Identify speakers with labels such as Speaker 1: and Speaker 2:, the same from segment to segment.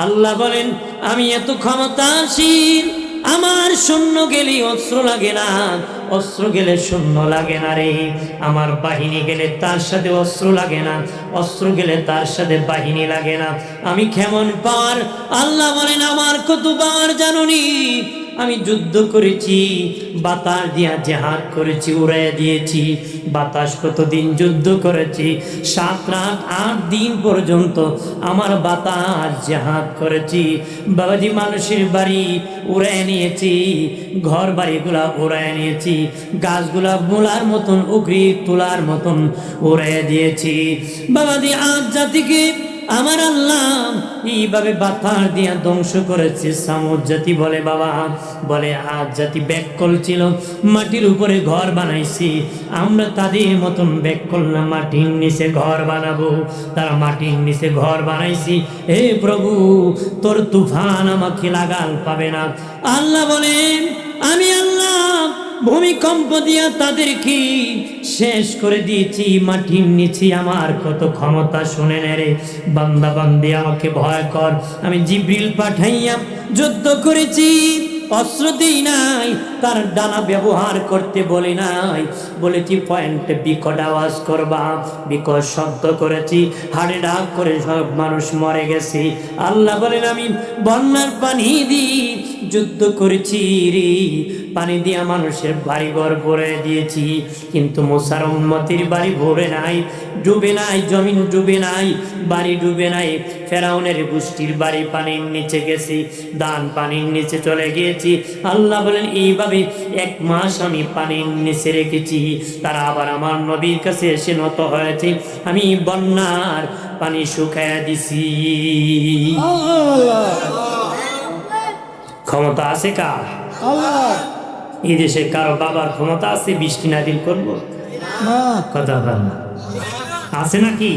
Speaker 1: আল্লাহ বলেন আমি এত ক্ষমতাশীল, আমার সৈন্য গেলে অস্ত্র লাগে না, অস্ত্র গেলে সৈন্য লাগে না রে। আমার বাহিনী গেলে তার সাথে অস্ত্র লাগে না, অস্ত্র গেলে তার সাথে বাহিনী লাগে না। আমি কেমন পাওয়ার, আল্লাহ বলেন আমার কত পাওয়ার জানুনি। আমি যুদ্ধ করেছি, বাতাস দিয়া জেহাদ করেছি, উড়াই দিয়েছি। বাতাস কতদিন যুদ্ধ করেছি, 7 রাত 8 দিন পর্যন্ত আমার বাতাস জেহাদ করেছি। বাবাজি মানুষের বাড়ি উড়াই নিয়েছি, ঘর বাড়িগুলা উড়াই নিয়েছি, গাছগুলা মোলার মতন উগরি তোলার মতন উড়াই দিয়েছি। বাবাজি আজ জাতিকে আমার আল্লাহ এইভাবে বাতাস দিয়া ধ্বংস করেছে। সামুদ জাতি বলে বাবা, বলে আজ জাতি ব্যাককল ছিল, মাটির উপরে ঘর বানাইছি, আমরা তাদের মতন ব্যাককল না, মাটির নিচে ঘর বানাবো। তারা মাটির নিচে ঘর বানাইছি। হে প্রভু, তোর তুফান আমাকে লাগাল পাবে না। আল্লাহ বলেন আমি আল্লাহ ভূমিকম্প দিয়া তাদেরকে শেষ করে দিয়েছি। মাটির নিচে আমার কত ক্ষমতা শুনে নেরে বান্দা বান্দি, আমাকে ভয় কর। আমি জিবরিল পাঠাইয়া যুদ্ধ করেছি, অস্ত্র দিই নাই, তার ডানা ব্যবহার করতে বলি নাই, বলেছি পয়েন্টে বিকট আওয়াজ করবা, বিকট শব্দ করেছি, হাড়ে ডাক করে সব মানুষ মরে গেছে। আল্লাহ বলেন আমি বন্যার পানি দিই যুদ্ধ করেছি রে, পানি দিয়া মানুষের বাড়ি ঘর ভরে দিয়েছি, কিন্তু মুসার উম্মতির বাড়ি ভরে নাই, ডুবে নাই, জমিন ডুবে নাই, বাড়ি ডুবে নাই। ফেরাউনের গোষ্ঠীর বাড়ি পানির নিচে গেছি, দান পানির নিচে চলে গিয়েছি। আল্লাহ বলেন এইভাবে 1 মাস আমি পানির নিচে রেখেছি, তারা আবার আমার নবীর কাছে এসে নত হয়েছে, আমি বন্যার পানি শুকাইয়া দিছি। ক্ষমতা আছে কার? এই দেশে কারো বাবার ক্ষমতা আছে বৃষ্টি নাজিল করবো? কথা বল, আছে নাকি?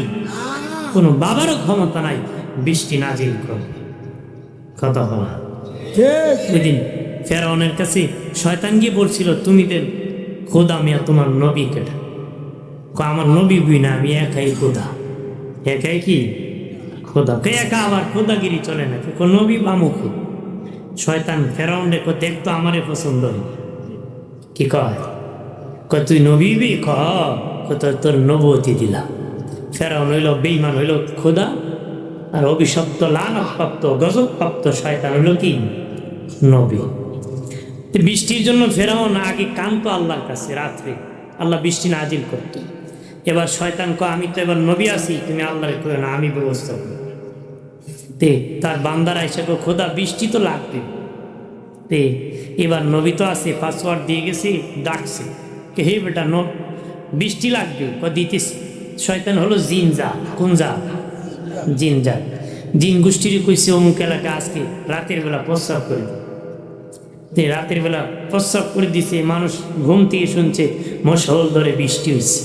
Speaker 1: কোনো বাবারও ক্ষমতা নাই বৃষ্টি নাজিল করবে। কথা বলা সেদিন ফেরাউনের কাছে শয়তান গিয়ে বলছিল তুমি দেন খোদা, মিয়া তোমার নবী কেটা? আমার নবী বুই না, আমি একাই খোদা। একাই কি খোদা? কে একা আবার খোদাগিরি চলে না, নবী বামুখ। শয়তান ফেরাউন রেখো দেখতো আমারে পছন্দ কি কয়, তুই নবী বি তোর নবতী দিলাম। ফেরাউন হইল বেঈমান, হইল খোদা, আর অভিশপ্ত লানতপ্রাপ্ত গজবপ্রাপ্ত শয়তান হইল কি নবী। বৃষ্টির জন্য ফেরাউন আগে কানতো আল্লাহর কাছে, রাত্রে আল্লাহ বৃষ্টি নাজিল করত। এবার শয়তান কয় আমি তো এবার নবী আছি, তুমি আল্লাহরে কই না, আমি ব্যবস্থা করি। তে তার বান্দারা এসে খোদা বৃষ্টি তো লাগবে। তে এবার নবী তো আছে, পাসওয়ার্ড দিয়ে গেছি, ডাকছে কে হে বেটা বৃষ্টি লাগবে, দিতেছি। শয়তান হলো জিন যা, কোন যা? জিন যা। জিন গোষ্ঠীর কইছে অমুক এলাকা আজকে রাতের বেলা প্রস্রাব করে দিতে। রাতের বেলা প্রস্রাব করে দিছে, মানুষ ঘুম থেকে শুনছে মশল ধরে বৃষ্টি হয়েছে।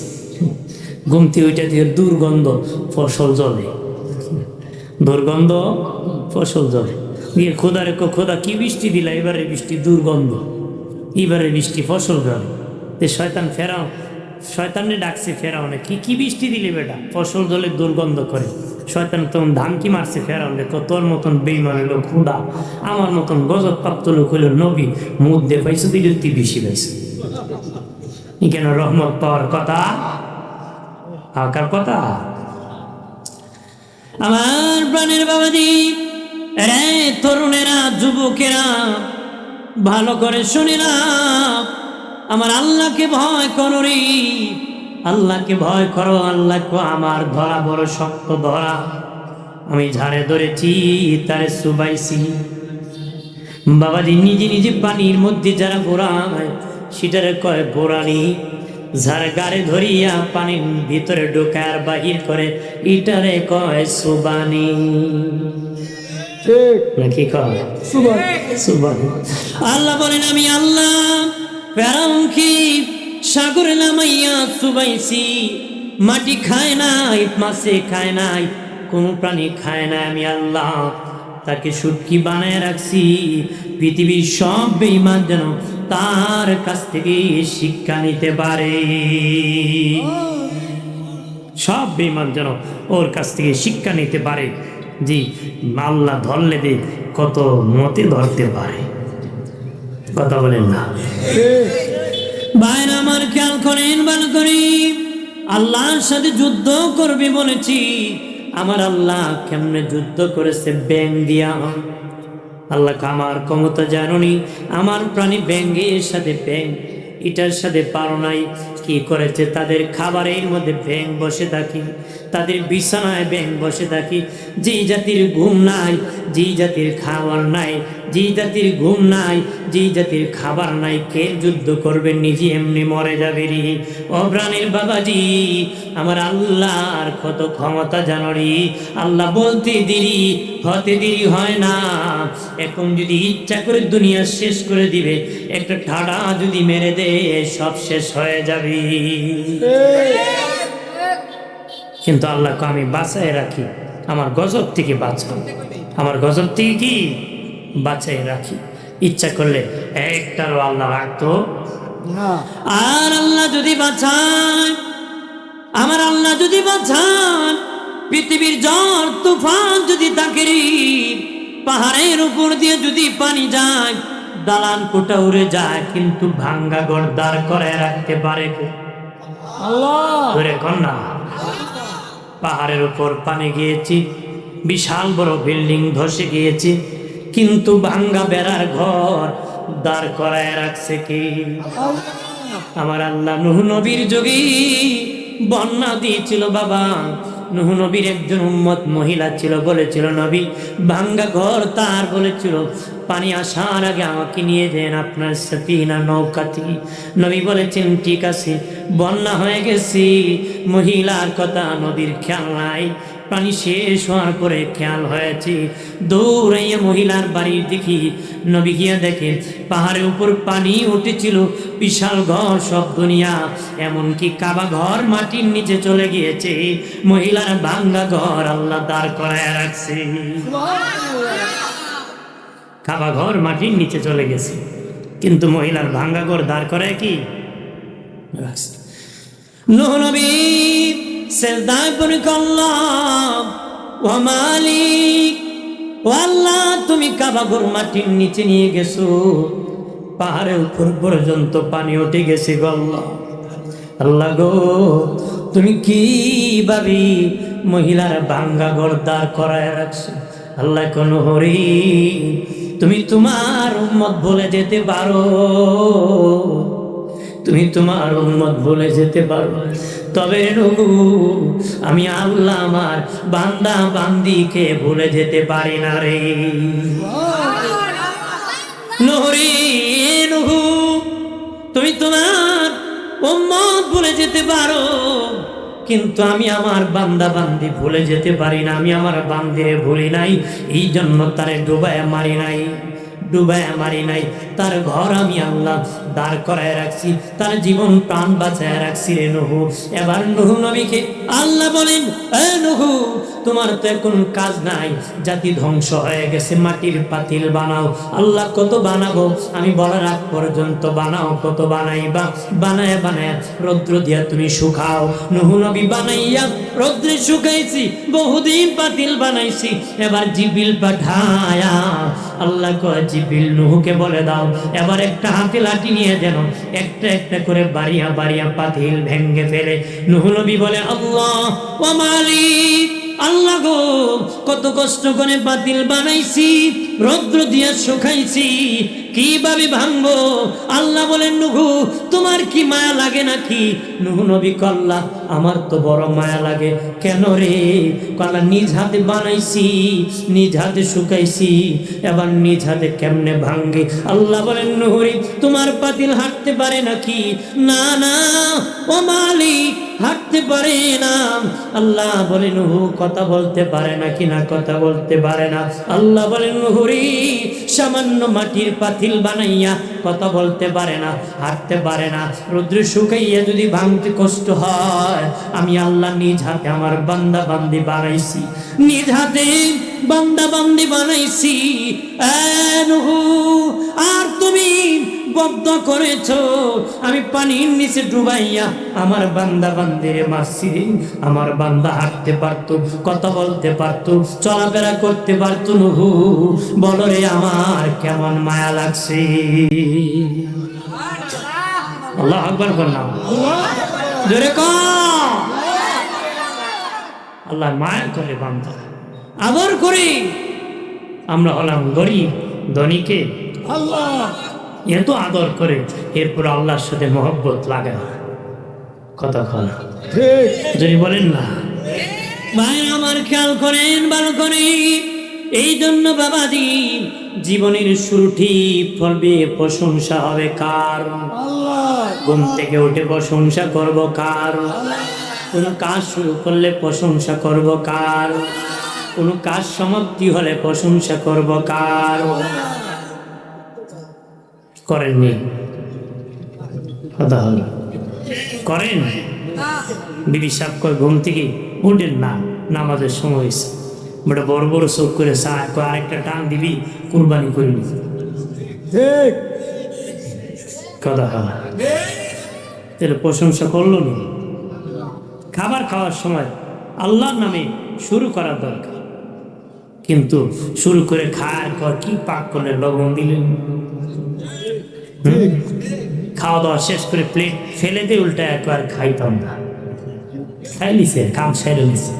Speaker 1: ঘুম থেকে ওইটা দিয়ে দুর্গন্ধ, ফসল জলে, দুর্গন্ধ ফসল জলে। গিয়ে খোদা রেখো, খোদা কি বৃষ্টি দিলা? এবারে বৃষ্টি দুর্গন্ধ, এবারে বৃষ্টি ফসল জলে। শয়তান ফেরাও শয়তানে ডাকছে ফেরাউনে, কি বৃষ্টি দিলে বেটা? ফসল জলে দুর্গন্ধ করে। শয়তান তখন ধামকি মারছে ফেরাউনে, তোর মতন বেঈমান হইল খোদা, আমার মতন গজবপ্রাপ্ত লোক হইল নবী, মুখ দিয়ে পাইছো দিলে তুই বেশি পাইছো। কেন রহমত পাওয়ার কথা, আকার কথা। আমার প্রাণের বাবাজি রে, তরুণেরা, যুবকেরা, ভালো করে শুনে না, আমার আল্লাহকে ভয় করো রে, আল্লাহকে ভয় করো। আল্লাহকে আমার ধরা বড় শক্ত ধরা, আমি ঝাড়ে ধরেছি তারে চুবাইছি। বাবাজি নিজে নিজে পানির মধ্যে যারা ঘোরায় সেটারে কয় গোড়ানি, যার গাড়ে ধরিয়া পানির ভিতরে ঢোকার বাহির করে এটারে কয় সুবানি। নাকি কয় সুবানি? আল্লাহ বলেন আমি আল্লাহ ফেরাউনকে সাগরে নামাইয়া চুবাইছি। মাটি খায় নাই, মাছে খায় নাই, কোন প্রাণী খায় না, আমি আল্লাহ তাকে শুটকি বানায় রাখছি। পৃথিবীর সব বেঈমান যেন তার কাছ থেকে শিক্ষা নিতে পারে, সব বেঈমান যেন ওর কাছ থেকে শিক্ষা নিতে পারে। জি, আল্লাহ ধরলে দে কত মতে ধরতে পারে, কথা বলেন না ভাইরা আমার? খেয়াল করেন ভালো করে, আল্লাহর সাথে যুদ্ধ করবে বলেছি, আমার আল্লাহ কেমনে যুদ্ধ করেছে? ব্যাং দিয়া। আল্লাহ আমার ক্ষমতা জানুনি, আমার প্রাণী ব্যাঙের সাথে ব্যাং, এটার সাথে পারো নাই। কি করেছে? তাদের খাবারের মধ্যে ব্যাং বসে থাকি, তাদের বিছানায় ব্যাং বসে থাকি। যেই জাতির ঘুম নাই, যেই জাতির খাবার নাই, যেই জাতির ঘুম নাই, যেই জাতির খাবার নাই, কে যুদ্ধ করবে? নিজে এমনি মরে যাবে রে। ও প্রাণীর বাবাজি, আমার আল্লাহর কত ক্ষমতা জানো রে? আল্লাহ বলতে দেরি হতে দেরি হয় না। এখন যদি ইচ্ছা করে দুনিয়া শেষ করে দিবে, একটা ঠাডা যদি মেরে দে, সব শেষ হয়ে যাবে। কিন্তু আল্লাহকে আমি বাঁচায় রাখি, আমার গজব থেকে বাঁচাও, আমার গজব থেকে কি বাঁচাই রাখি। ইচ্ছা করলে একটারও আল্লাহ রাখতো না। আর আল্লাহ যদি বাঁচান, আমার আল্লাহ যদি বাঁচান, পৃথিবীর ঝড় তুফান যদি থাকে, পাহাড়ের উপর দিয়ে যদি পানি যায়, দালান কোটা উড়ে যায়, কিন্তু ভাঙ্গা ঘর দাঁড় করে রাখতে পারে আল্লাহ। ধরে কন্যা, পাহাড়ের উপর পানি গিয়েছি, বিশাল বড় বিল্ডিং ধসে গিয়েছে, কিন্তু ভাঙ্গা বেড়ার ঘর দাঁড় করায় রাখছে কি? আমার আল্লাহ। নূহ নবীর যুগে বন্যা দিয়েছিল বাবা। নূহ নবীর একজন উম্মত মহিলা ছিল, বলেছিল নবী ভাঙ্গা ঘর তার, বলেছিল পানি আসার আগে আমাকে নিয়ে যান আপনার সাফিনা নৌকাতে। নবী বলেছেন ঠিক আছে। বন্যা হয়ে গেছি, মহিলার কথা নদীর খেয়াল নাই, পানি শেষ হওয়ার পরে খেয়াল হয়েছে, দৌড়াইয়া মহিলার বাড়ির দেখি, নবী গিয়া দেখে পাহাড়ের উপর পানি উঠেছিল, বিশাল ঘর সব দুনিয়া, এমনকি কাবা ঘর মাটির নিচে চলে গিয়েছে, মহিলার ভাঙ্গা ঘর আল্লাহ দাঁড় করায় রাখছে। কাবা ঘর মাটির নিচে চলে গেছে, কিন্তু মহিলার ভাঙ্গা ঘর দাঁড় করায় কি রাখছে। নূহ নবী সেজদায় পড়ে আল্লাহ ও মালিক, ও আল্লাহ তুমি কাবা ঘর মাটির নিচে নিয়ে গেছো, পাহাড়ের উপর পর্যন্ত পানি উঠে গেছে গো আল্লাহ। আল্লাহ গো, তুমি কিভাবে মহিলার ভাঙ্গা ঘর দাঁড় করায় রাখছো? আল্লাহ কোন হরি, তুমি তোমার উম্মত বলে যেতে পারো, তুমি তোমার উম্মত বলে যেতে পারো, তবে আমি আল্লাহ আমার বান্দা বান্দিকে ভুলে যেতে পারি না রে। নহরি নহু, তুমি তোমার উম্মত ভুলে যেতে পারো, কিন্তু আমি আমার বান্দা বান্দি ভুলে যেতে পারি না। আমি আমার বান্দিরে ভুলি নাই, এই জন্য তারে ডুবায় মারি নাই, ডুবায় মারি নাই, তার ঘর আমি আল্লাহ দাঁড় করায় রাখছি, তার জীবন প্রাণ বাঁচায় রাখছি রে নূহ। এবার নূহ নবীকে আল্লাহ বলেন, এ নূহ তোমার তো এখন কাজ নাই, জাতি ধ্বংস হয়ে গেছে, মাটির পাতিল বানাও। আল্লাহ কত বানাবো, আমি বলার আগ পর্যন্ত বানাও, কত বানাইবা, বানায় বানায় রৌদ্র দিয়া তুমি শুকাও। নূহ নবী বানাইয়া রৌদ্রে শুকাইছি, বহুদিন পাতিল বানাইছি, এবার জিবিল পাঠায়া আল্লাহ কয় জিবিল নূহকে বলে দাও, এবার একটা হাতে লাঠি নিয়ে যেন একটা একটা করে বাড়িয়া বাড়িয়া পাতিল ভেঙ্গে ফেলে। নূহ নবী বলে আল্লাহ ও মালিক, আল্লাহ গো কত কষ্ট করে পাতিল বানাইছি, রৌদ্র দিয়া শুকাইছি, কিভাবে ভাঙবো? আল্লাহ বলেন নূহ তোমার কি মায়া লাগে নাকি? নূহ নবী কল্লা আমার তো বড় মায়া লাগে। কেন রে? কল্লা নিজ হাতে বানাইছি, নিজ হাতে শুকাইছি, এবার নিজ হাতে কেমনে ভাঙ্গে? আল্লাহ বলেন নূহরি তোমার পাতিল হাঁটতে পারে নাকি? না না ও মালিক, হাঁটতে পারে না। আল্লাহ বলেন নূহ কথা বলতে পারে নাকি? না কথা বলতে পারে না। আল্লাহ বলেন নূহরি সামান্য মাটির পাতিল বানাইয়া কথা বলতে পারে না, হাঁটতে পারে না, রৌদ্রে শুকাইয়া যদি ভাঙতে কষ্ট হয়, আমি আল্লাহ নিজ হাতে আমার বান্দা বান্দি বানাইছি, নিজ হাতে বান্দা বান্দি বানাইছি। নূহ আর তুমি বদ্ধ করেছো, আমি পানির নিচে ডুবাইয়া আমার বান্দা বান্দিরে মারছি। আমার বান্দা হাঁটতে পারতো, কথা বলতে পারতো, চলাফেরা করতে পারতো। নুহু বলো রে আমার কেমন মায়া লাগছে। আল্লাহু আকবার বললাম, জোরে কও। আল্লাহ মায়া করে বান্দা, আদর করে। আমরা হলাম গরিব, ধনীকে আল্লাহ এত আদর করে, এরপর আল্লাহর সাথে মহব্বত লাগে না। কথা বলা যদি বলেন না ভাই আমার, খেয়াল করেন ভালো করে। এই জন্য বাবাজি জীবনের শুরুটি ফলবে, প্রশংসা হবে কার? ঘুম থেকে উঠে প্রশংসা করব কার? কোন কাজ শুরু করলে প্রশংসা করব কার? কোন কাজ সমাপ্তি হলে প্রশংসা করব কার? করেননি? কথা হলো করেন? বিবি সাহেব কয় ঘুম থেকে উঠেন না, নামাজের সময় হয়েছে। বড় বড় বড় চোখ করে চায়, কয় আরেকটা টান দিবি, কুরবানি করিনি। কথা হলো, তাহলে প্রশংসা করলো না। খাবার খাওয়ার সময় আল্লাহর নামে শুরু করার দরকার, কিন্তু শুরু করে খাওয়ার পর কি পাক করলে লবণ দিলেন। খাওয়া দাওয়া শেষ করে প্লেট ফেলে দিয়ে উল্টা একবার খাইতাম না, খাই নিছে, কাম সেরে নিছে।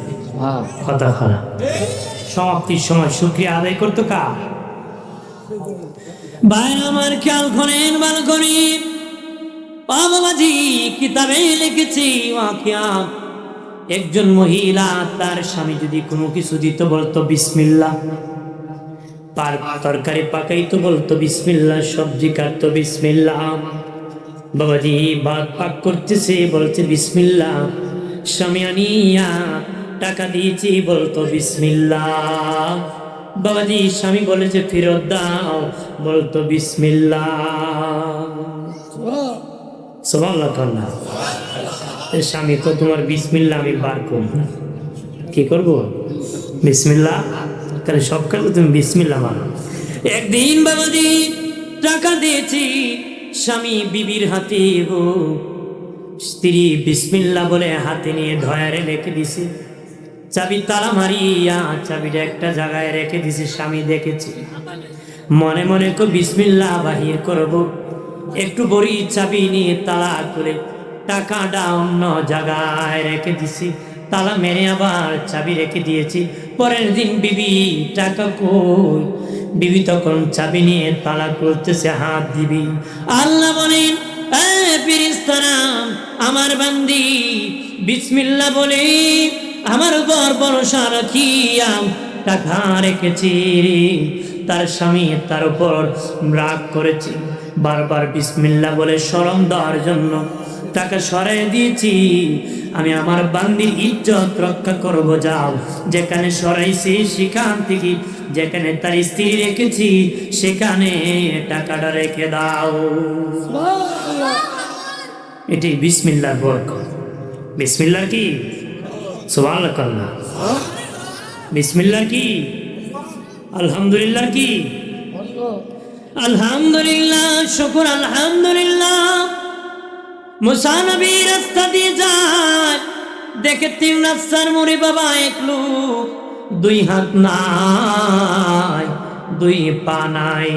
Speaker 1: কথা খারাপ। সমাপ্তির সময় শুকরিয়া আদায় করতো কার? ভাই আমার খেয়াল করেন ভালো করে। বাবাজি কিতাবে লিখেছি ওয়াকিয়া, একজন মহিলা তার স্বামী যদি কোনো কিছু দিত বলতো বিসমিল্লাহ, তরকারি পাকাইতো বলতো বিসমিল্লাহ, সবজি কাটতো বিসমিল্লাহ। বাবাজি ভাত পাক করতেছে বলছে বিসমিল্লাহ, স্বামী আনিয়া টাকা দিয়েছি বলতো বিসমিল্লাহ। বাবাজি স্বামী বলেছে ফেরত দাও বলতো বিসমিল্লাহ। সুবহানাল্লাহ কন্যা। স্বামী তো তোমার বিসমিল্লাহ আমি বার করব, কি করব? বিসমিল্লাহ। তাহলে সব কাজে তুমি বিসমিল্লাহ মানো। একদিন বাবাজি টাকা দিয়েছি, স্বামী বিবির হাতে, স্ত্রী বিসমিল্লাহ বলে হাতে নিয়ে ধয়ারে রেখে দিছে। চাবি তালা মারিয়া চাবিটা একটা জায়গায় রেখে দিছে। স্বামী দেখেছি, মনে মনে কো বিসমিল্লাহ বাহির করব, একটু বড়ি চাবি নিয়ে তালা করে টাকাটা অন্য জায়গায় রেখে দিছি। তালা মেরে আবার চাবি রেখে দিয়েছি। পরের দিন বিবি টাকা কই? বিবি তখন চাবি নিয়ে তালা করতেছে, হাত দিবি। আল্লাহ বলেন ফেরেশতারা আমার বান্দি বিসমিল্লাহ বলে আমার উপর ভরসা রাখিয়া টাকা রেখেছি। তার স্বামী তার উপর রাগ করেছে, বারবার বিসমিল্লাহ বলে শরম দেওয়ার জন্য টাকা সরাই দিয়েছি। আমি আমার বান্দির ইজ্জত রক্ষা করব। যাও, যেখানে সরাইছি সেখান থেকে, যেখানে তার স্ত্রী রেখেছি সেখানে টাকাটা রেখে দাও। এটি বিসমিল্লাহর বরকত। বিসমিল্লাহ কি? সুবহানাল্লাহ কন্যা। বিসমিল্লাহ কি? আলহামদুলিল্লাহ কি? আলহামদুলিল্লাহ, শুকর আলহামদুলিল্লাহ। মুসা নবী রাস্তা দিয়ে যায়, দেখে 3 রাস্তার মোড়ে বাবা এক লোক, 2 হাত নাই, 2 পা নাই।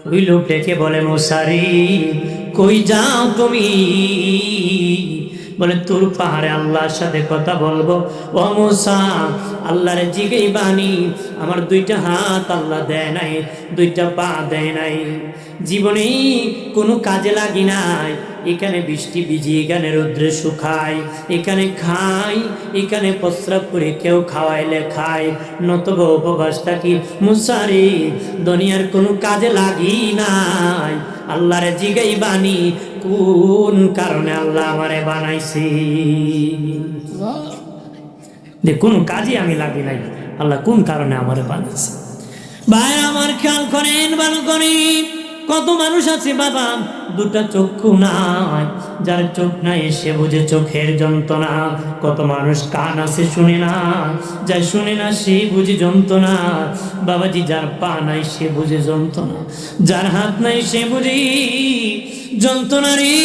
Speaker 1: ওই লোক ডেকে বলে মুসারি কই যাও তুমি? বলে তোর পাহাড়ে আল্লাহর সাথে কথা বলবো। ও মুসা, আল্লাহর জিগেই বাণী, আমার 2টা হাত আল্লাহ দেয় নাই, 2টা পা দেয় নাই, জীবনেই কোনো কাজে লাগি নাই। এখানে বৃষ্টি ভিজি, এখানে রৌদ্রে শুকাই, এখানে খাই, এখানে প্রস্রাব করে, কেউ খাওয়াইলে খাই, নতবা উপবাস থাকি। মুসারি দুনিয়ার কোনো কাজে লাগি নাই, আল্লাহরে জিগাই বাণী কোন কারণে আল্লাহ আমারে বানাইছি। যে কোন কাজে আমি লাগি নাই, আল্লাহ কোন কারণে আমারে বানাইছে। ভাই আমার খেয়াল করেন ভালো করে। কত মানুষ আছে বাবা দুটা চক্ষু নাই, যার চোখ নাই সে বুঝে চোখের যন্ত্রণা। কত মানুষ কান আছে শুনে না, যার শুনে না সে বুঝে যন্ত্রণা। বাবাজি যার পা নাই সে বুঝে যন্ত্রণা, যার হাত নাই সে বুঝে যন্ত্রণা রে।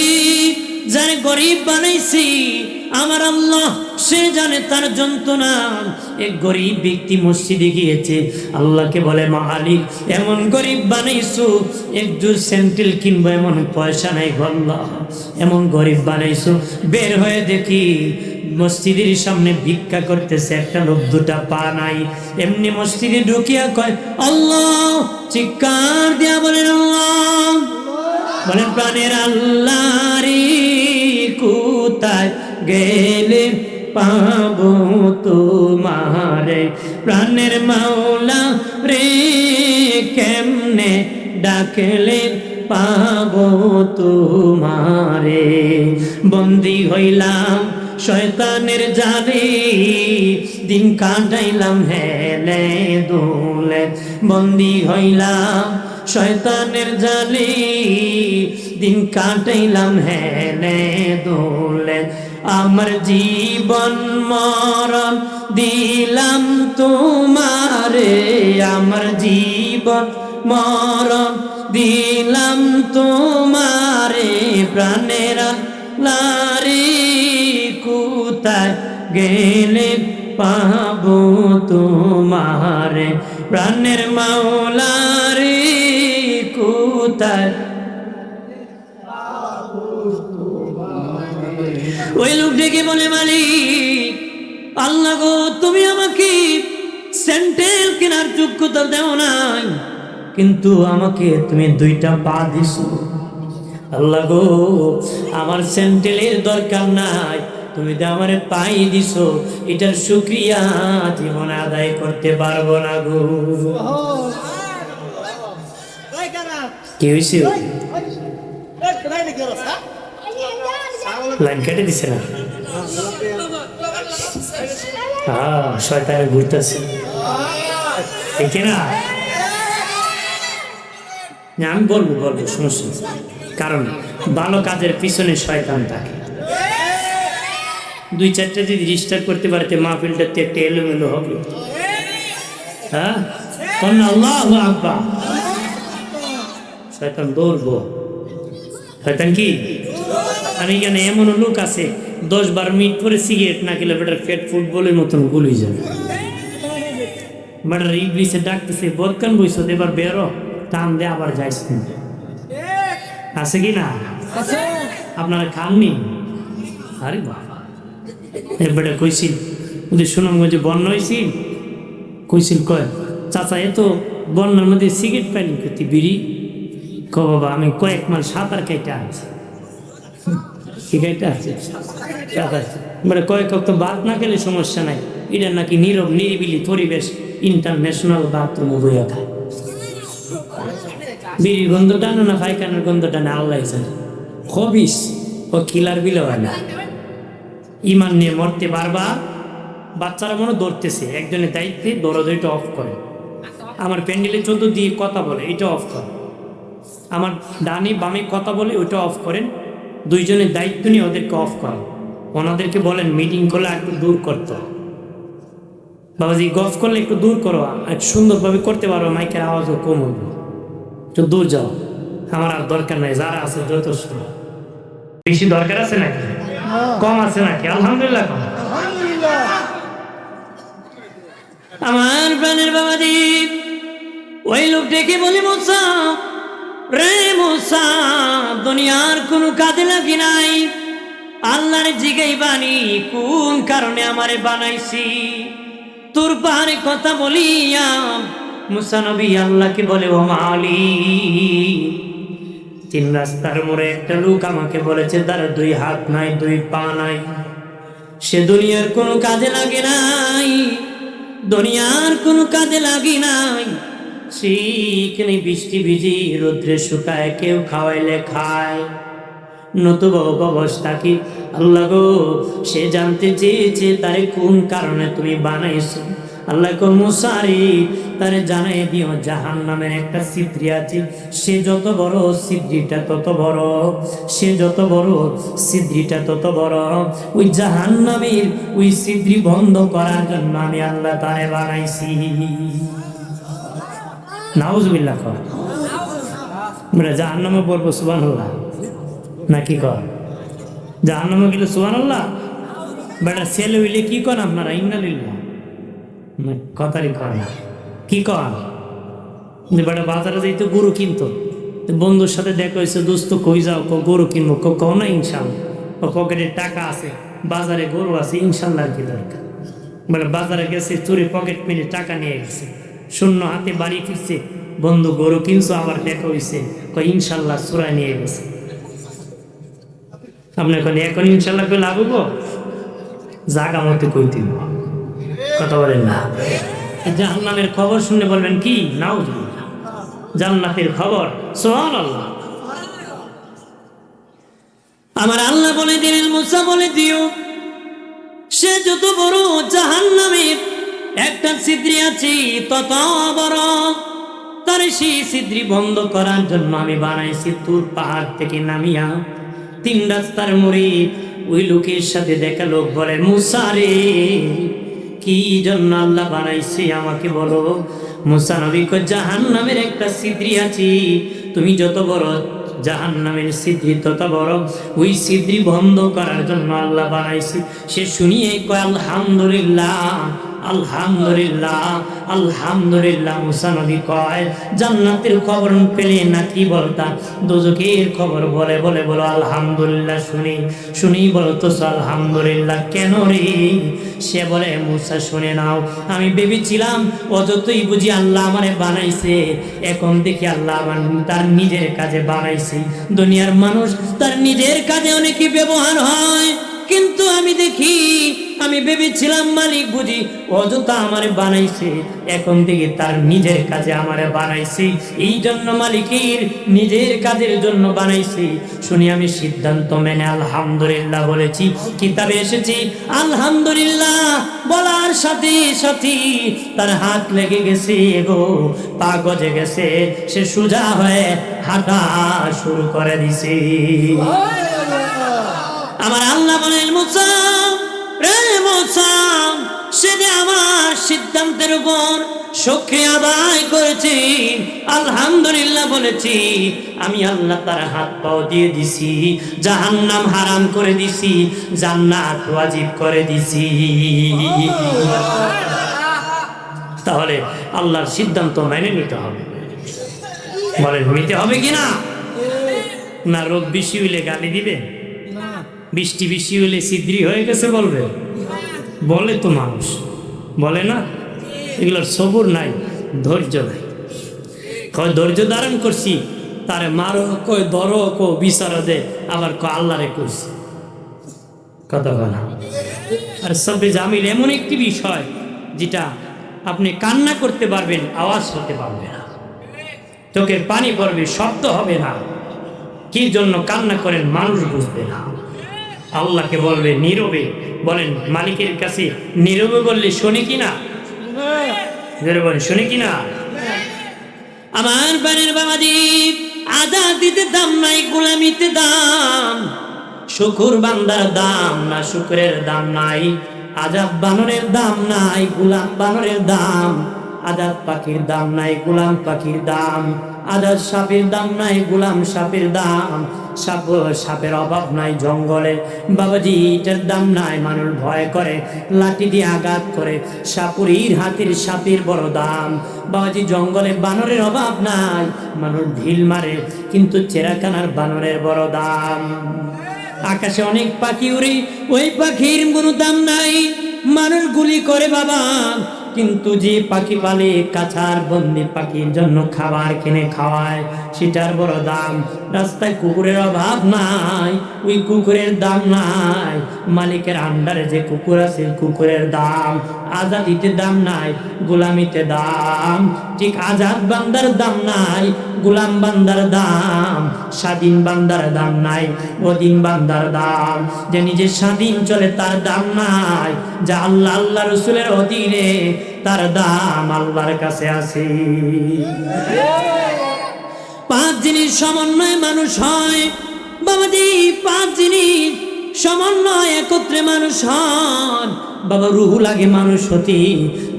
Speaker 1: যারে গরিব বানাইছি আমার আল্লাহ সে জানে তার যন্ত্রণা। এক গরিব ব্যক্তি মসজিদে গিয়েছে, আল্লাহকে বলে মালিক এমন গরিব বানাইছো, একজোড় স্যান্ডেল কিনবো এমন পয়সা নাই গো আল্লাহ, এমন গরিব বানাইছো। বের হয়ে দেখি মসজিদের সামনে ভিক্ষা করতেছে একটা লোক, দুটা পা নাই। এমনি মসজিদে ঢুকিয়া কয় আল্লাহ, চিৎকার দিয়া বলেন আল্লাহ, বলেন প্রাণের আল্লাহ রে কোথায় গেলে পাবো তোমারে, প্রাণের মাওলা রে কেমনে ডাকলে পাবো তোমারে। বন্দী হইলাম শয়তানের জালে, দিন কাটাইলাম হেলে দোলে। বন্দী হইলাম শয়তানের জালে, দিন কাটাইলাম হেলে দোলে। আমার জীবন মরণ দিলাম তোমারে, আমার জীবন মরণ দিলাম তোমারে। প্রাণের লারে কোথায় গেলে পাবো তোমারে, প্রাণের মাওলারে কোথায়। ওই লোক ডেকে বলে মালিক আল্লাহ গো, তুমি আমাকে স্যান্ডেল কেনার যোগ্যতা দেও নাই, কিন্তু আমাকে তুমি দুইটা পা দিছো। আল্লাহ গো আমার স্যান্ডেলের দরকার নাই, তুমি তো আমারে পাই দিছো, এটার শুকরিয়া জীবনে আদায় করতে পারবো না গো। কি হয়েছে? লাইন কেটে দিছে না? হ্যাঁ শয়তানে ঘুরতেছে, ঠিক না? আমি বলবো সমস্যা, কারণ ভালো কাজের পিছনে শয়তান থাকে। দুই চারটা যদি রিস্টার করতে পারতে মাহফিলটাতে একটা এলোমেলো হবে। হ্যাঁ আল্লাহু আকবার। শয়তান দৌড়বো, শয়তান কি? আর এখানে এমন লোক আছে 10-12 মিনিট পরে সিগারেট না খেলে বেটার পেট ফুটবলের মতন গুলি যাবে। বেটার ইবলিসে ডাকতেছে বদকান বইস, এবার বেরো, টান দে আবার যাইস। আছে কি না? আপনারা খাননি? আরে বাবা, বেটা কইছিল ওদের সুনামগঞ্জে বন্যা হয়েছি, কইছিল কয় চাচা এত বন্যার মধ্যে সিগারেট পাইনি করতে বিড়ি। ক বাবা আমি কয়েক মাস সাঁতার কেটে আছি। ঠিক আছে, মানে কয়েক তো বাদ না খেলে সমস্যা নাই, এটা নাকি নীরব নিরিবিলি পরিবেশ, ইন্টারন্যাশনাল বাথরুম বইয়া খায়। বিড়ির গন্ধ টানে না পায়খানার গন্ধ টানে আল্লাহ জানে। হবিস ও কিলার বিলে হয় না। ইমান নিয়ে মরতে বারবার, বাচ্চারা মনে ধরতেছে, একজনের দায়িত্বে দৌড়াদৌড়িটা অফ করে। আমার প্যান্ডেলে চোদ্দ দিয়ে কথা বলে, এটা অফ করে। আমার ডানে বামে কথা বলে, ওইটা অফ করেন। দুইজনের দায়িত্ব নিয়ে ওদেরকে অফ করেন। ওনাদেরকে বলেন মিটিং করলে একটু দূর করতে। বাবাজি গফ করলে একটু দূর করো, একটু সুন্দরভাবে করতে পারো, মাইকের আওয়াজও কম হবে, একটু দূর যাও। আমার আর দরকার নাই, যারা আছে যথেষ্ট। বেশি দরকার আছে নাকি? কম আছে নাকি? আলহামদুলিল্লাহ কম। আমার প্রাণের বাবাজি ওই লোক ডেকে বলে মুসা রে মুসা, দুনিয়ার কোনো কাজে লাগি নাই, আল্লাহর জিগাই বানি কোন কারণে আমারে বানাইছি। তোর পাহাড়ে কথা বলিয়া মুসা নবী আল্লাহকে বলে ও মালিক, 3 রাস্তার মোড়ে একটা লোক আমাকে বলেছে তার 2 হাত নাই 2 পা নাই, সে দুনিয়ার কোনো কাজে লাগে নাই, দুনিয়ার কোনো কাজে লাগি নাই। সেইখানে বৃষ্টি ভিজি রৌদ্রে শুকায়, কেউ খাওয়াইলে খায়, নতুবা অবস্থা কি? আল্লাহ গো সে জানতে চেয়েছে তারে কোন কারণে তুমি বানাইছো। আল্লাহ কো মুসা রে তারে জানাই দিও জাহান্নামের একটা ছিদ্রি আছে, সে যত বড় ছিদ্রিটা তত বড়, সে যত বড় ছিদ্রিটা তত বড়। ওই জাহান্নামের ওই ছিদ্রি বন্ধ করার জন্য আমি আল্লাহ তারে বানাইছি। নাউজুবিল্লাহ কর, আমরা জাহান্নামে বলবো সুবহানাল্লাহ নাকি কর? জাহান্নামে গেলে সুবহানাল্লাহ। বেটা ছেলে হইলে কি কর আপনারা? ইন্নালিল্লাহ কথারই কর না, কি কর? বেটা বাজারে যাইতো গরু কিনতো, বন্ধুর সাথে দেখা হয়েছে, দোস্ত কই যাও? গরু কিনবো। কও না ইনশাল্লাহ, পকেটে টাকা আছে, বাজারে গরু আছে, ইনশাল্লাহ কি দরকার? বলে বাজারে গেছে, চুরি পকেট মিলে টাকা নিয়ে গেছে, শূন্য হাতে বাড়ি ফিরছে, বন্ধু গরু কিনছো? আবার দেখা হয়েছে, ইনশাল্লাহ চোরা নিয়ে গেছে। আপনি এখন ইনশাল্লাহ কেউ লাভ হবো? জাগা মতো কই দিব, কথা বলেন না। জাহান্নামের খবর শুনে বলবেন কি? নাউজুবিল্লাহ। জান্নাতের খবর, সুবহানাল্লাহ। আমার আল্লাহ বলে দিলেন, মুসা বলে দিও, সে যত বড় জাহান্নামের একটা ছিদ্রি আছে তত বড়, তার সেই ছিদ্রি বন্ধ করার জন্য আমি বানাইছি তুর পাহাড় থেকে নামিয়া 3 রাস্তার মোড়ে ওই লোকের সাথে দেখা। লোক বলে, মুসা রে কি জন্য আল্লাহ বানাইছে আমাকে বলো। মুসা নবী কয়, জাহান্নামের একটা ছিদ্রি আছে, তুমি যত বড় জাহান্নামের ছিদ্রি তত বড়, ওই ছিদ্রি বন্ধ করার জন্য আল্লাহ বানাইছে। সে শুনিয়ে কয়, আলহামদুলিল্লাহ, আলহামদুলিল্লাহ, আলহামদুলিল্লাহ। মুসা নবী কয়, জান্নাতের খবর পেলে নাকি বলতা দোজখের খবর বলে বলে বলো আলহামদুলিল্লাহ। শুনি বলতো আলহামদুলিল্লাহ কেন রে? সে বলে, মুসা শুনে নাও, আমি ভেবেছিলাম অযতই বুঝি আল্লাহ আমারে বানাইছে, এখন দেখি আল্লাহ আমার তার নিজের কাজে বানাইছে। দুনিয়ার মানুষ তার নিজের কাজে অনেকে ব্যবহার হয়, কিন্তু আমি দেখি, আমি ভেবেছিলাম মালিক বুঝি অযথা আমারে বানাইছে, এখন থেকে তার নিজের কাজে আমারে বানাইছে, এই জন্য মালিকের নিজের কাজের জন্য বানাইছে। শুনি আমি সিদ্ধান্ত মেনে আলহামদুলিল্লাহ বলেছি। কিতাবে এসেছি আলহামদুলিল্লাহ বলার সাথে সাথে তার হাত লেগে গেছে গো, পা গজে গেছে, সে সোজা হয়ে হাঁটা শুরু করে দিছে। আমার আল্লাহ বলেন, মুসা রে মুসা, সে যে আমার সিদ্ধান্তের উপর শুকরিয়া আদায় করেছে, আলহামদুলিল্লাহ বলেছি, আমি আল্লাহ তার হাত পাও দিয়ে দিছি, জাহান্নাম হারাম করে দিছি, জান্নাত ওয়াজিব করে দিছি। তাহলে আল্লাহর সিদ্ধান্ত মেনে নিতে হবে। বলেন নিতে হবে কিনা? না রোগ বেশি হইলে গালি দিবে, বৃষ্টি বেশি হইলে ছিদ্রি হয়ে গেছে বলবে? বলে তো মানুষ, বলে না? এগুলোর সবুর নাই, ধৈর্য নাই। কয় ধৈর্য ধারণ করছি, তারে মারো, কয় ধরো, কো বিচার দে, আবার কয় আল্লাহরে করছি। কথা বলা আর সবে জামিল এমন একটি বিষয় যেটা আপনি কান্না করতে পারবেন, আওয়াজ হতে পারবে না, চোখের পানি পড়বে, শব্দ হবে না। কি জন্য কান্না করেন মানুষ বুঝবে না, আল্লাহকে বলবে নীরবে। বলেন মালিকের কাছে নীরবে বললে শোনে কিনা? বলেন শোনে কিনা? আমার বানের বাবাজি, আদা দিতে দাম নাই, গোলামিতে দাম। শুকুর বান্দার দাম না, শুকুরের দাম নাই। আজাব বানরের দাম নাই, গোলাম বানরের দাম। আজাদ পাখির দাম নাই, গোলাম পাখির দাম। আজাদ সাপের দাম নাই, গোলাম সাপের দাম। সাপের অভাব নাই জঙ্গলে, বাবাজি এটার দাম নাই। মানুষ ভয় করে, লাঠি দিয়ে আঘাত করে। সাপুরীর হাতের সাপের বড় দাম। বাবাজি জঙ্গলে বানরের অভাব নাই, মানুষ ঢিল মারে, কিন্তু চেরাকানার বানরের বড় দাম। আকাশে অনেক পাখি উড়ে, ওই পাখির কোনো দাম নাই। মানুষ গুলি করে বাবা, কিন্তু যে পাখি পালে কাছার বন্দি পাখির জন্য খাবার কিনে খাওয়ায়, সেটার বড় দাম। রাস্তায় কুকুরের অভাব নাই, ওই কুকুরের দাম নাই। মালিকের আন্ডারে যে কুকুর আছে, কুকুরের দাম। আজাদিতে দাম নাই, গোলামিতে দাম। ঠিক আজাদ বান্দার দাম নাই, গোলাম বান্দার দাম। স্বাধীন বান্দার দাম নাই, অধীন বান্দার দাম। যে নিজে স্বাধীন চলে তার দাম নাই, যা আল্লাহ আল্লাহ রসুলের অধীনে তার দাম আল্লাহর কাছে আছে। 5 জিনিস সমন্বয়ে মানুষ হয় বাবাজি, 5 জিনিস সমন্বয় একত্রে মানুষ হন বাবা। রুহু লাগে মানুষ হতে,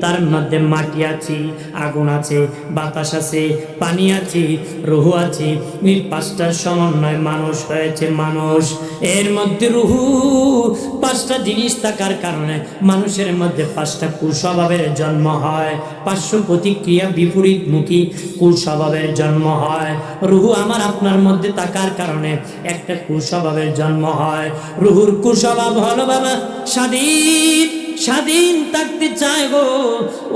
Speaker 1: তার মধ্যে মাটি আছে, আগুন আছে, বাতাস আছে, পানি আছে, রুহু আছে। এই 5টার সমন্বয় মানুষ হয়েছে মানুষ। এর মধ্যে রুহু 5টা জিনিস থাকার কারণে মানুষের মধ্যে 5টা কুস্বভাবের জন্ম হয়, 500 প্রতিক্রিয়া বিপরীতমুখী কুস্বভাবের জন্ম হয়। রুহু আমার আপনার মধ্যে থাকার কারণে একটা কুস্বভাবের জন্ম হয়। রুহুর কুস্বভাব হলো বাবা স্বাধীন, স্বাধীন থাকতে চায় গো,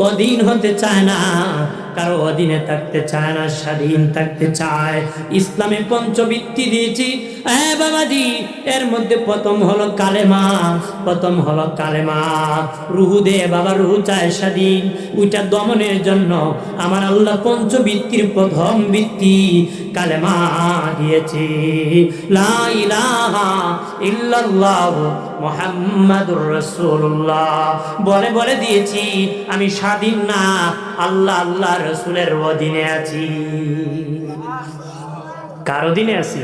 Speaker 1: অধীন হতে চায় না, কারো অধীনে থাকতে চায় না, স্বাধীন থাকতে চায়। ইসলামে পঞ্চবৃত্তি দিয়েছি বাবাজি, এর মধ্যে প্রথম হলো কালেমা, প্রথম হলো কালেমা। রুহু দে বাবা, রুহু চায় স্বাধীন, ওইটা দমনের জন্য আমার আল্লাহ পঞ্চবৃত্তির প্রথম বৃত্তি কালেমা দিয়েছে। লা ইলাহা ইল্লাল্লাহ মুহাম্মাদুর রাসূলুল্লাহ বলে বলে দিয়েছি আমি স্বাধীন না, আল্লাহ আল্লাহ রসুলের অধীনে আছি। কার অধীনে আছি?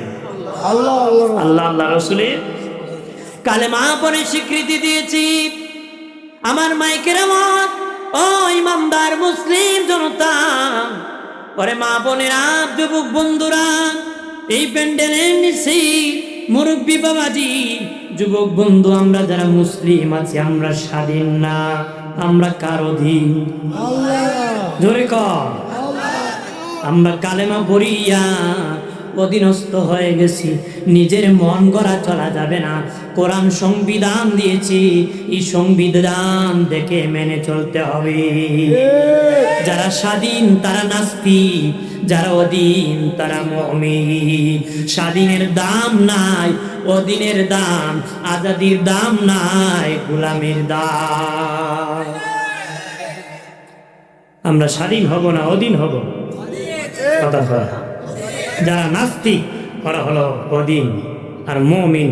Speaker 1: আল্লাহ আল্লাহ রসুলের। কালেমা পরে স্বীকৃতি দিয়েছি। আমার মাইকের আমার ও ইমানদার মুসলিম জনতা, পরে মা বোনেরা, যুবক বন্ধুরা, এই প্যান্ডেলের নিচে মুরব্বী বাবাজি, যুবক বন্ধু, আমরা যারা মুসলিম আছি আমরা স্বাধীন না, আমরা কার অধীন? জোরে কর। আমরা কালেমা পড়িয়া অধীনস্থ হয়ে গেছি। নিজের মন গড়া চলা যাবে না। কোরআন সংবিধান দিয়েছি, এই সংবিধান দেখে মেনে চলতে হবে। যারা স্বাধীন তারা নাস্তিক, যারা অধীন তারা মুমিন। স্বাধীনের দাম নাই, অধীনের দাম, আজাদির দাম নাই, গোলামের দাম। আমরা স্বাধীন হব না অধীন হব? কথা বলা। যারা নাস্তিক ওরা হলো অধীন, আর মুমিন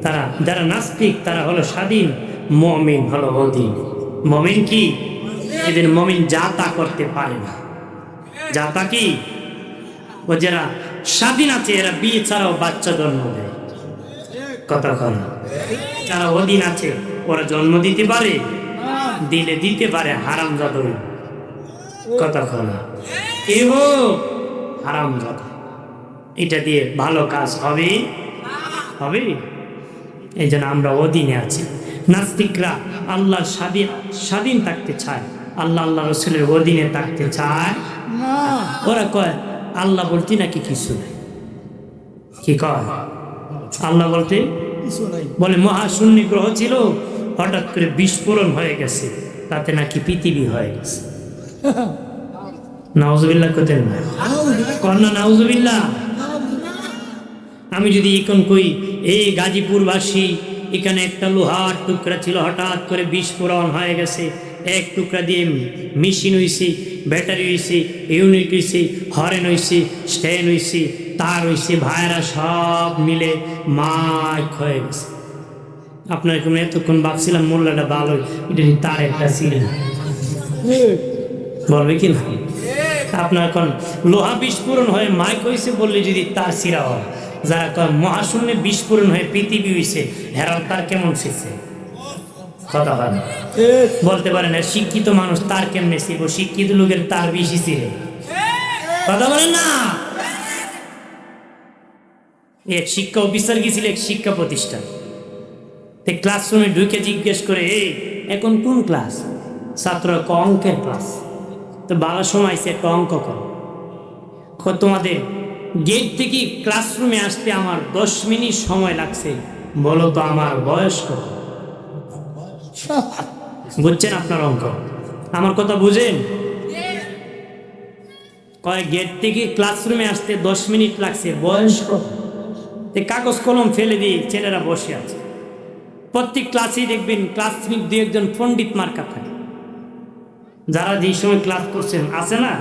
Speaker 1: তারা, যারা নাস্তিক তারা হলো স্বাধীন, মুমিন হলো অধীন। মুমিন কি? এদের মুমিন যা তা করতে পারে না। যা তা কি? ও যারা স্বাধীন আছে এরা বিয়ে ছাড়াও বাচ্চা জন্ম দেয়। কথা বলা। যারা অধীন আছে ওরা জন্ম দিতে পারে, দিলে দিতে পারে হারামজাদা। কথা বলা। এ হোক হারামজাদা, এটা দিয়ে ভালো কাজ হবে? হবে? এই জন্য আমরা অধীনে আছি। নাস্তিকরা আল্লাহর স্বাধীন থাকতে চায়, আল্লাহ আল্লাহ রসুলের অধীনে থাকতে চায় না। ওরা কয় আল্লাহ বলতে নাকি কিছু নাই। কি কয়? আল্লাহ বলতে বলে মহাশূন্য গ্রহ ছিল, হঠাৎ করে বিস্ফোরণ হয়ে গেছে, তাতে নাকি পৃথিবী হয়ে গেছে। নাউজুবিল্লাহ করতেন না? কন্যা নাউজুবিল্লাহ। আমি যদি এখন কই এই গাজীপুরবাসী, এখানে একটা লোহার টুকরা ছিল, হঠাৎ করে বিস্ফোরণ হয়ে গেছে, এক টুকরা দিয়ে মেশিন হয়েছে, ব্যাটারি হয়েছে, ইউনিট হয়েছে, হরেন হয়েছে, স্ট্যান্ড হয়েছে, তার হয়েছে, ভাইরা সব মিলে মাইক হয়ে গেছে। আপনার কোনো এতক্ষণ ভাবছিলাম মোল্লাটা ভালো, এটা তার একটা ছিল, বলবে কি না? আপনার এখন লোহা বিস্ফোরণ হয়ে মাইক হয়েছে বললে যদি তার সিরা হয়, যারা কয় মহাশূন্যে বিস্ফোরণ হয়ে পৃথিবী হয়েছে, হেরাল তার কেমন শিখছে? কথা বলেন। বলতে পারে না শিক্ষিত মানুষ তার কেমনে শিখব, শিক্ষিত লোকের তার বেশি ছিঁড়ে। কথা বলেন না। এক শিক্ষা অফিসার গেছিল এক শিক্ষা প্রতিষ্ঠান, ক্লাসরুমে ঢুকে জিজ্ঞেস করে এই এখন কোন ক্লাস? ছাত্র অঙ্কের ক্লাস। তো বাবার সময় একটা অঙ্ক করো। তোমাদের গেট থেকে ক্লাসরুমে আসতে আমার 10 মিনিট সময় লাগছে, বলো তো আমার বয়স কত? বুঝছেন আপনার অঙ্ক? আমার কথা বুঝেন? কয় গেট থেকে ক্লাসরুমে আসতে 10 মিনিট লাগছে, বয়স কত? কাগজ কলম ফেলে দিয়ে ছেলেরা বসে আছে। প্রত্যেক ক্লাসেই দেখবেন ক্লাসমেট 2-1 পণ্ডিত মার্কা থাকে। যারা যে সময় ক্লাস করছেন আছে না,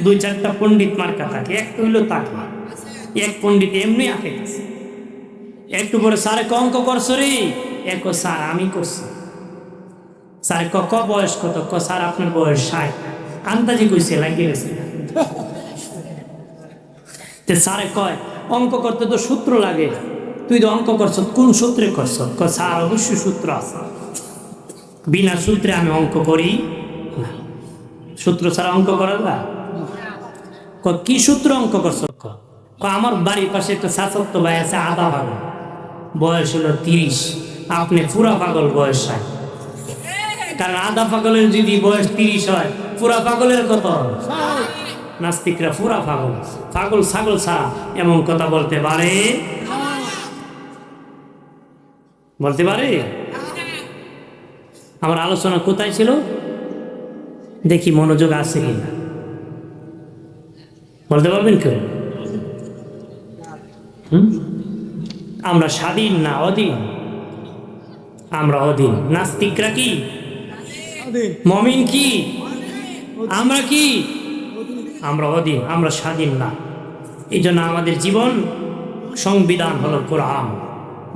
Speaker 1: 2-4টা পণ্ডিত মার্কা থাকে। একটা হইলো তাকে এক পণ্ডিত এমনি আঁকে গেছে। একটু পরে স্যারে অঙ্ক করছো রে, এক স্যার আমি করছি। স্যার ক বয়স কত? স্যার আপনার বয়স 60। আন্দাজি কইছে লাগিয়ে গেছে। স্যারে কয় অঙ্ক করতে তো সূত্র লাগে, তুই তো অঙ্ক করছ, কোন সূত্রে করছ? স্যার অবশ্যই সূত্র আছে, বিনা সূত্রে আমি অঙ্ক করি না। সূত্র ছাড়া অঙ্ক করা যায়? কি সূত্র অঙ্ক করছ? আমার বাড়ির পাশে একটা শাসক্ত ভাই আছে, আধা পাগল, বয়স হলো 30, আপনি পুরা পাগল বয়স 60। কারণ আধা পাগলের যদি বয়স 30 হয়, পুরা পাগলের কত? নাস্তিকরা পুরা পাগল, পাগল ছাগল ছাড়া এমন কথা বলতে পারে? বলতে পারে? আমার আলোচনা কোথায় ছিল দেখি, মনোযোগ আছে কিনা বলতে পারবেন কেউ? আমরা স্বাধীন না অধীন? আমরা অধীন। নাস্তিকরা কি? মুমিন কি? আমরা কি? আমরা অধীন, আমরা স্বাধীন না। এই জন্য আমাদের জীবন সংবিধান হলো কোরআন,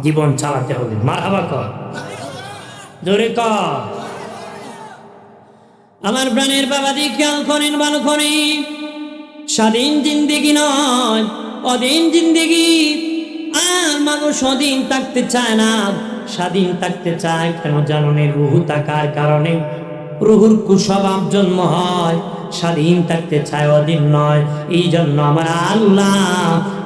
Speaker 1: জীবন চালাতে হবে। মারহাবা কর, জোরে কর। আমার প্রাণের বাবা দি খেয়াল করেন, ভালো করে। স্বাধীন জিন্দেগি নয়, অধীন জিন্দেগি। আর মানুষ অধীন থাকতে চায় না, স্বাধীন থাকতে চায়। কেন জানেন? রুহু থাকার কারণে রুহুর কুস্বভাব জন্ম হয়, স্বাধীন থাকতে চায়, অধীন নয়। এই জন্য আমার আল্লাহ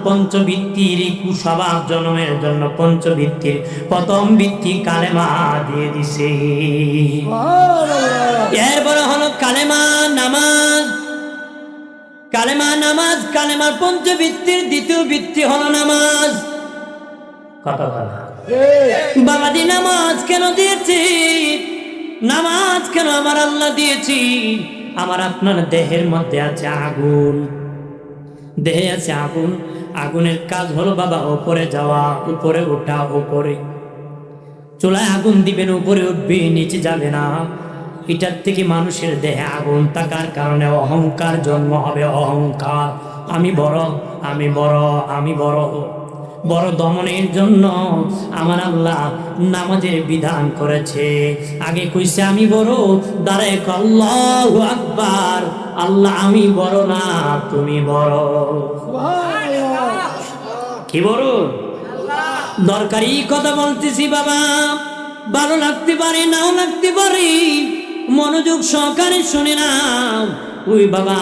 Speaker 1: পঞ্চবৃত্তির কুস্বভাব জন্মের জন্য পঞ্চবৃত্তির প্রথম বৃত্তি কালেমা দিয়ে দিছে। এরপরে হলো কালেমা নামাজ। কালেমা নামাজ, কালেমার পঞ্চবৃত্তির দ্বিতীয় বৃত্তি হলো নামাজ। কথা বলা বাবাদি, নামাজ কেন দিয়েছি? নামাজ কেন আমার আল্লাহ দিয়েছি? আমার আপনার দেহের মধ্যে আছে আগুন, দেহে আছে আগুন। আগুনের কাজ হলো বাবা উপরে যাওয়া, উপরে ওঠা। উপরে চুলায় আগুন দিবেন, উপরে উঠবে, নিচে যাবে না। এটার থেকে মানুষের দেহে আগুন থাকার কারণে অহংকার জন্ম হবে। অহংকার, আমি বড়, আমি বড়, আমি বড়। বড় দমনের জন্য আমার আল্লাহ নামাজের বিধান করেছে। আগে কইছে আমি বড়, দাঁড়ায় আল্লাহু আকবার। আল্লাহ আমি বড় না, তুমি বড়। কি বড়? দরকারি কথা বলতেছি বাবা, ভালো লাগতে পারে, নাও লাগতে পারে, মনোযোগ সহকারে শুনে নাও। ওই বাবা,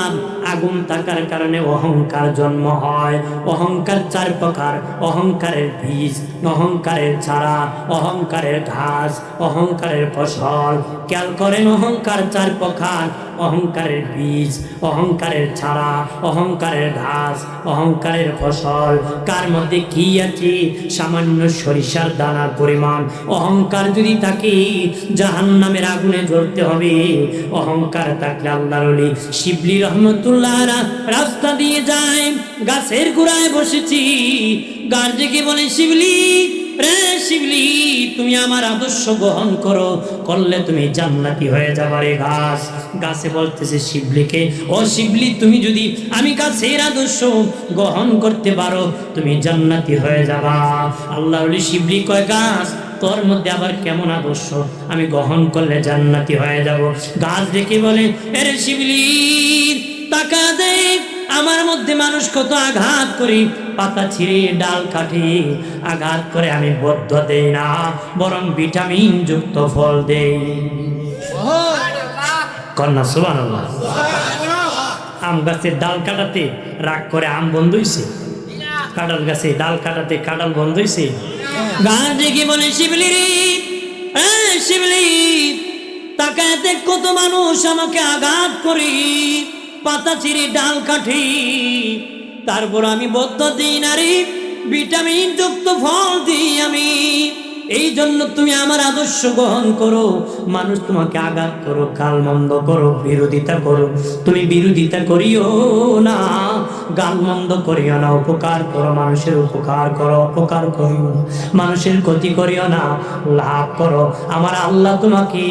Speaker 1: আগুন থাকার কারণে অহংকার জন্ম হয়। অহংকার 4 প্রকার। অহংকারের বীজ, অহংকারের চারা, অহংকারের ঘাস, অহংকারের ফসল। খেয়াল করেন, অহংকার 4 প্রকার। অহংকারের বীজ, অহংকারের চারা, অহংকারের ঘাস, অহংকারের ফসল। কার মধ্যে কি আছে? সামান্য সরিষার দানার পরিমাণ। অহংকার যদি থাকে, জাহান্নামের আগুনে জ্বলতে হবে। অহংকার থাকলে আল্লাহর ওলি শিবলি রহমতুল্লাহ রাস্তা দিয়ে যায়, গাছের গোড়ায় বসেছি। গাছ ডেকে বলে, শিবলি রে শিবলি, তুমি আমার আদর্শ গ্রহণ করো, করলে তুমি জান্নাতি হয়ে যাবা রে। ঘাস গাছে বলতেছে শিবলিকে, ও শিবলি, তুমি যদি আমি গাছের আদর্শ গ্রহণ করতে পারো, তুমি জান্নাতি হয়ে যাবা। আল্লাহ ওলি শিবলি কয়, গাছ তোর মধ্যে আবার কেমন আদর্শ? আমি গ্রহণ করলে জান্নাতি হয়ে যাব। গাছ দেখে বলে, এরে শিবলি, টাকা দে, আমার মধ্যে মানুষ কত আঘাত করি, পাতা ছিঁড়ে ডাল কাটি, আঘাত করে আমি বদ্ধ দেই না, বরং ভিটামিন যুক্ত ফল দেই। কন্যা সুবহানাল্লাহ। আম গাছের ডাল কাটাতে রাগ করে আম বন্ধ হইছে? কাঁঠাল গাছে ডাল কাটাতে কাঁঠাল বন্ধ হইছে? গাছ দেখে বলে, শিবলি রে, শিবলি, তাকাতে কত মানুষ আমাকে আঘাত করি, পাতা ছিঁড়ে ডাল কাঠি, তারপর আমি বদ্ধ দিই না রে, ভিটামিন যুক্ত ফল দিই আমি। এই জন্য তুমি আমার আদর্শ গ্রহণ করো। মানুষ তোমাকে আঘাত করো, গাল মন্দ করো, বিরোধিতা করো, তুমি বিরোধিতা করিও না, গাল মন্দ করিও না, উপকার করো, মানুষের উপকার করো, অপকার করিও না, মানুষের ক্ষতি করিও না, লাভ করো। আমার আল্লাহ তোমাকে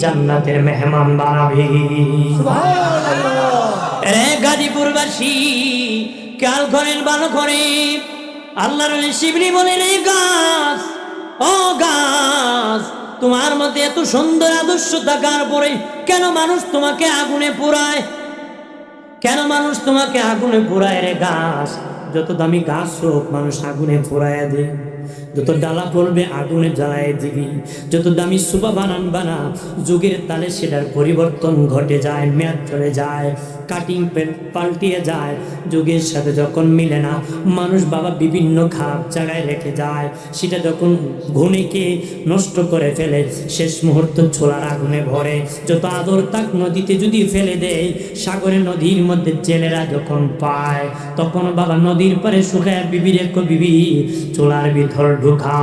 Speaker 1: জান্নাতের মেহমান বানাবে। রে গাজীপুরবাসী, খেয়াল করেন, ভালো করে। আল্লাহর শিবলি বলেন, এই গাছ, ও গাছ, তোমার মধ্যে এত সুন্দর আদর্শ থাকার পরে কেন মানুষ তোমাকে আগুনে পোড়ায়? কেন মানুষ তোমাকে আগুনে পোড়ায় রে? গাছ যত দামি গাছ হোক মানুষ আগুনে পোড়ায় দেয়, যত ডালা পড়বে আগুনে জ্বালায় দিবি, যত দামি সুবা বানান বানা, যুগের তালে সেটার পরিবর্তন ঘটে যায়, মেয়াদ চলে যায়, কাটিং পাল্টিয়ে যায়, যুগের সাথে যখন মিলে না মানুষ বাবা বিভিন্ন খারাপ জায়গায় রেখে যায়, সেটা যখন ঘুণেকে নষ্ট করে ফেলে শেষ মুহূর্ত ছোলার আগুনে ভরে, যত আদর তাক নদীতে যদি ফেলে দেয়, সাগরে নদীর মধ্যে জেলেরা যখন পায় তখন বাবা নদীর পারে শুকায় বিবির এক বিবি চোলার ভিতর ঢুকা।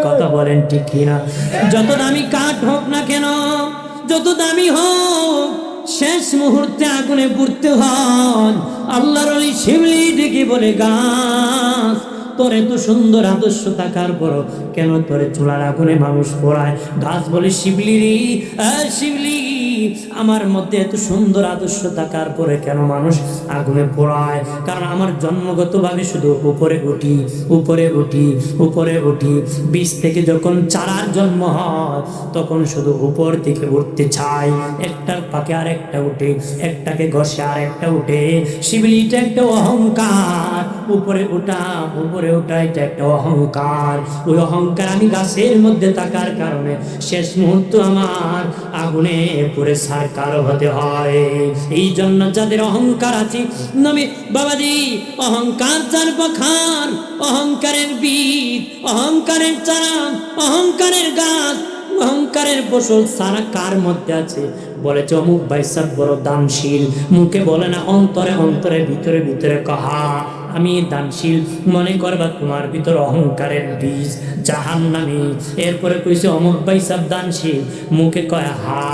Speaker 1: কথা বলেন ঠিক কিনা? যত দামি কাঠ হোক না কেন, যত দামি হোক, শেষ মুহূর্তে আগুনে পুড়তে হয়। আল্লাহর ওলি শিবলি ডেকে বলে, গাছ তোর এত সুন্দর আদর্শ থাকার পর কেন তোরে চুলার আগুনে মানুষ পোড়ায়? গাছ বলে, শিবলি রে, শিবলি, আমার মধ্যে এত সুন্দর আদর্শ থাকার পরে কেন মানুষ আগুনে পোড়ায়? কারণ আমার জন্মগতভাবে শুধু উপরে উঠি, উপরে উঠি, উপরে উঠি। বীজ থেকে যখন চারার জন্ম হয় তখন শুধু উপর দিকে উঠতে চাই, একটার পাকে আর একটা উঠে, একটাকে ঘষে আর একটা উঠে। শিবলিটা একটা অহংকার, উপরে ওঠা, উপরে ওঠা, এটা একটা অহংকার। ওই অহংকার আমি গাছের মধ্যে থাকার কারণে শেষ মুহূর্ত আমার আগুনে পুরে সারকার হতে হয়। এই জন্য যাদের অহংকার আছে, নবী বাবাজি, অহংকার যার পাখার, অহংকারের বীজ, অহংকারের চারা, অহংকারের গাছ, অহংকারের ফসল সারা কার মধ্যে আছে? বলেছে অমুক ভাই সাহেব বড় দানশীল, মুখে বলে না, অন্তরে অন্তরে ভিতরে ভিতরে কহা আমি দানশীল। মনে করবা তোমার ভিতর অহংকারের বীজ জাহান্নামী। এরপরে কইছে অমুক ভাই সাহেব দানশীল, মুখে কয় হা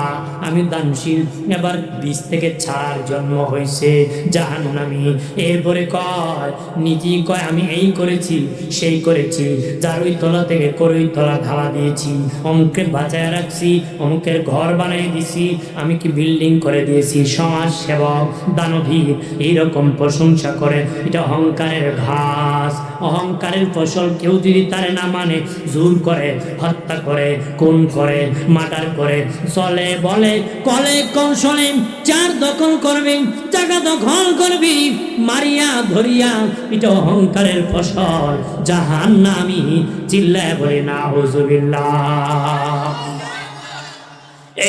Speaker 1: আমি দানশীল, এবার বীজ থেকে ছাড়ার জন্ম হয়েছে জাহান্নামী। এরপরে কয় নিজেই কয় আমি এই করেছি সেই করেছি, যার ওই তলা থেকে করে ওই তলা ধাওয়া দিয়েছি, অমুককে বাঁচায় রাখছি, অমুকের ঘর বানিয়ে দিছি, আমি কি বিল্ডিং করে দিয়েছি, সমাজ সেবক, দানবীর, এইরকম প্রশংসা করে। এটা অহংকারের ঘাস, অহংকারের ফসল। কেউ যদি তারে না মানে জোর করে, হত্যা করে, খুন করে, মার্ডার করে, চলে বলে কলে কৌশলে চার দখল করবে, জায়গা দখল করবি, মারিয়া ধরিয়া, এটা অহংকারের ফসল জাহান্নামী। চিল্লায় বলে না হুজুবিল্লাহ।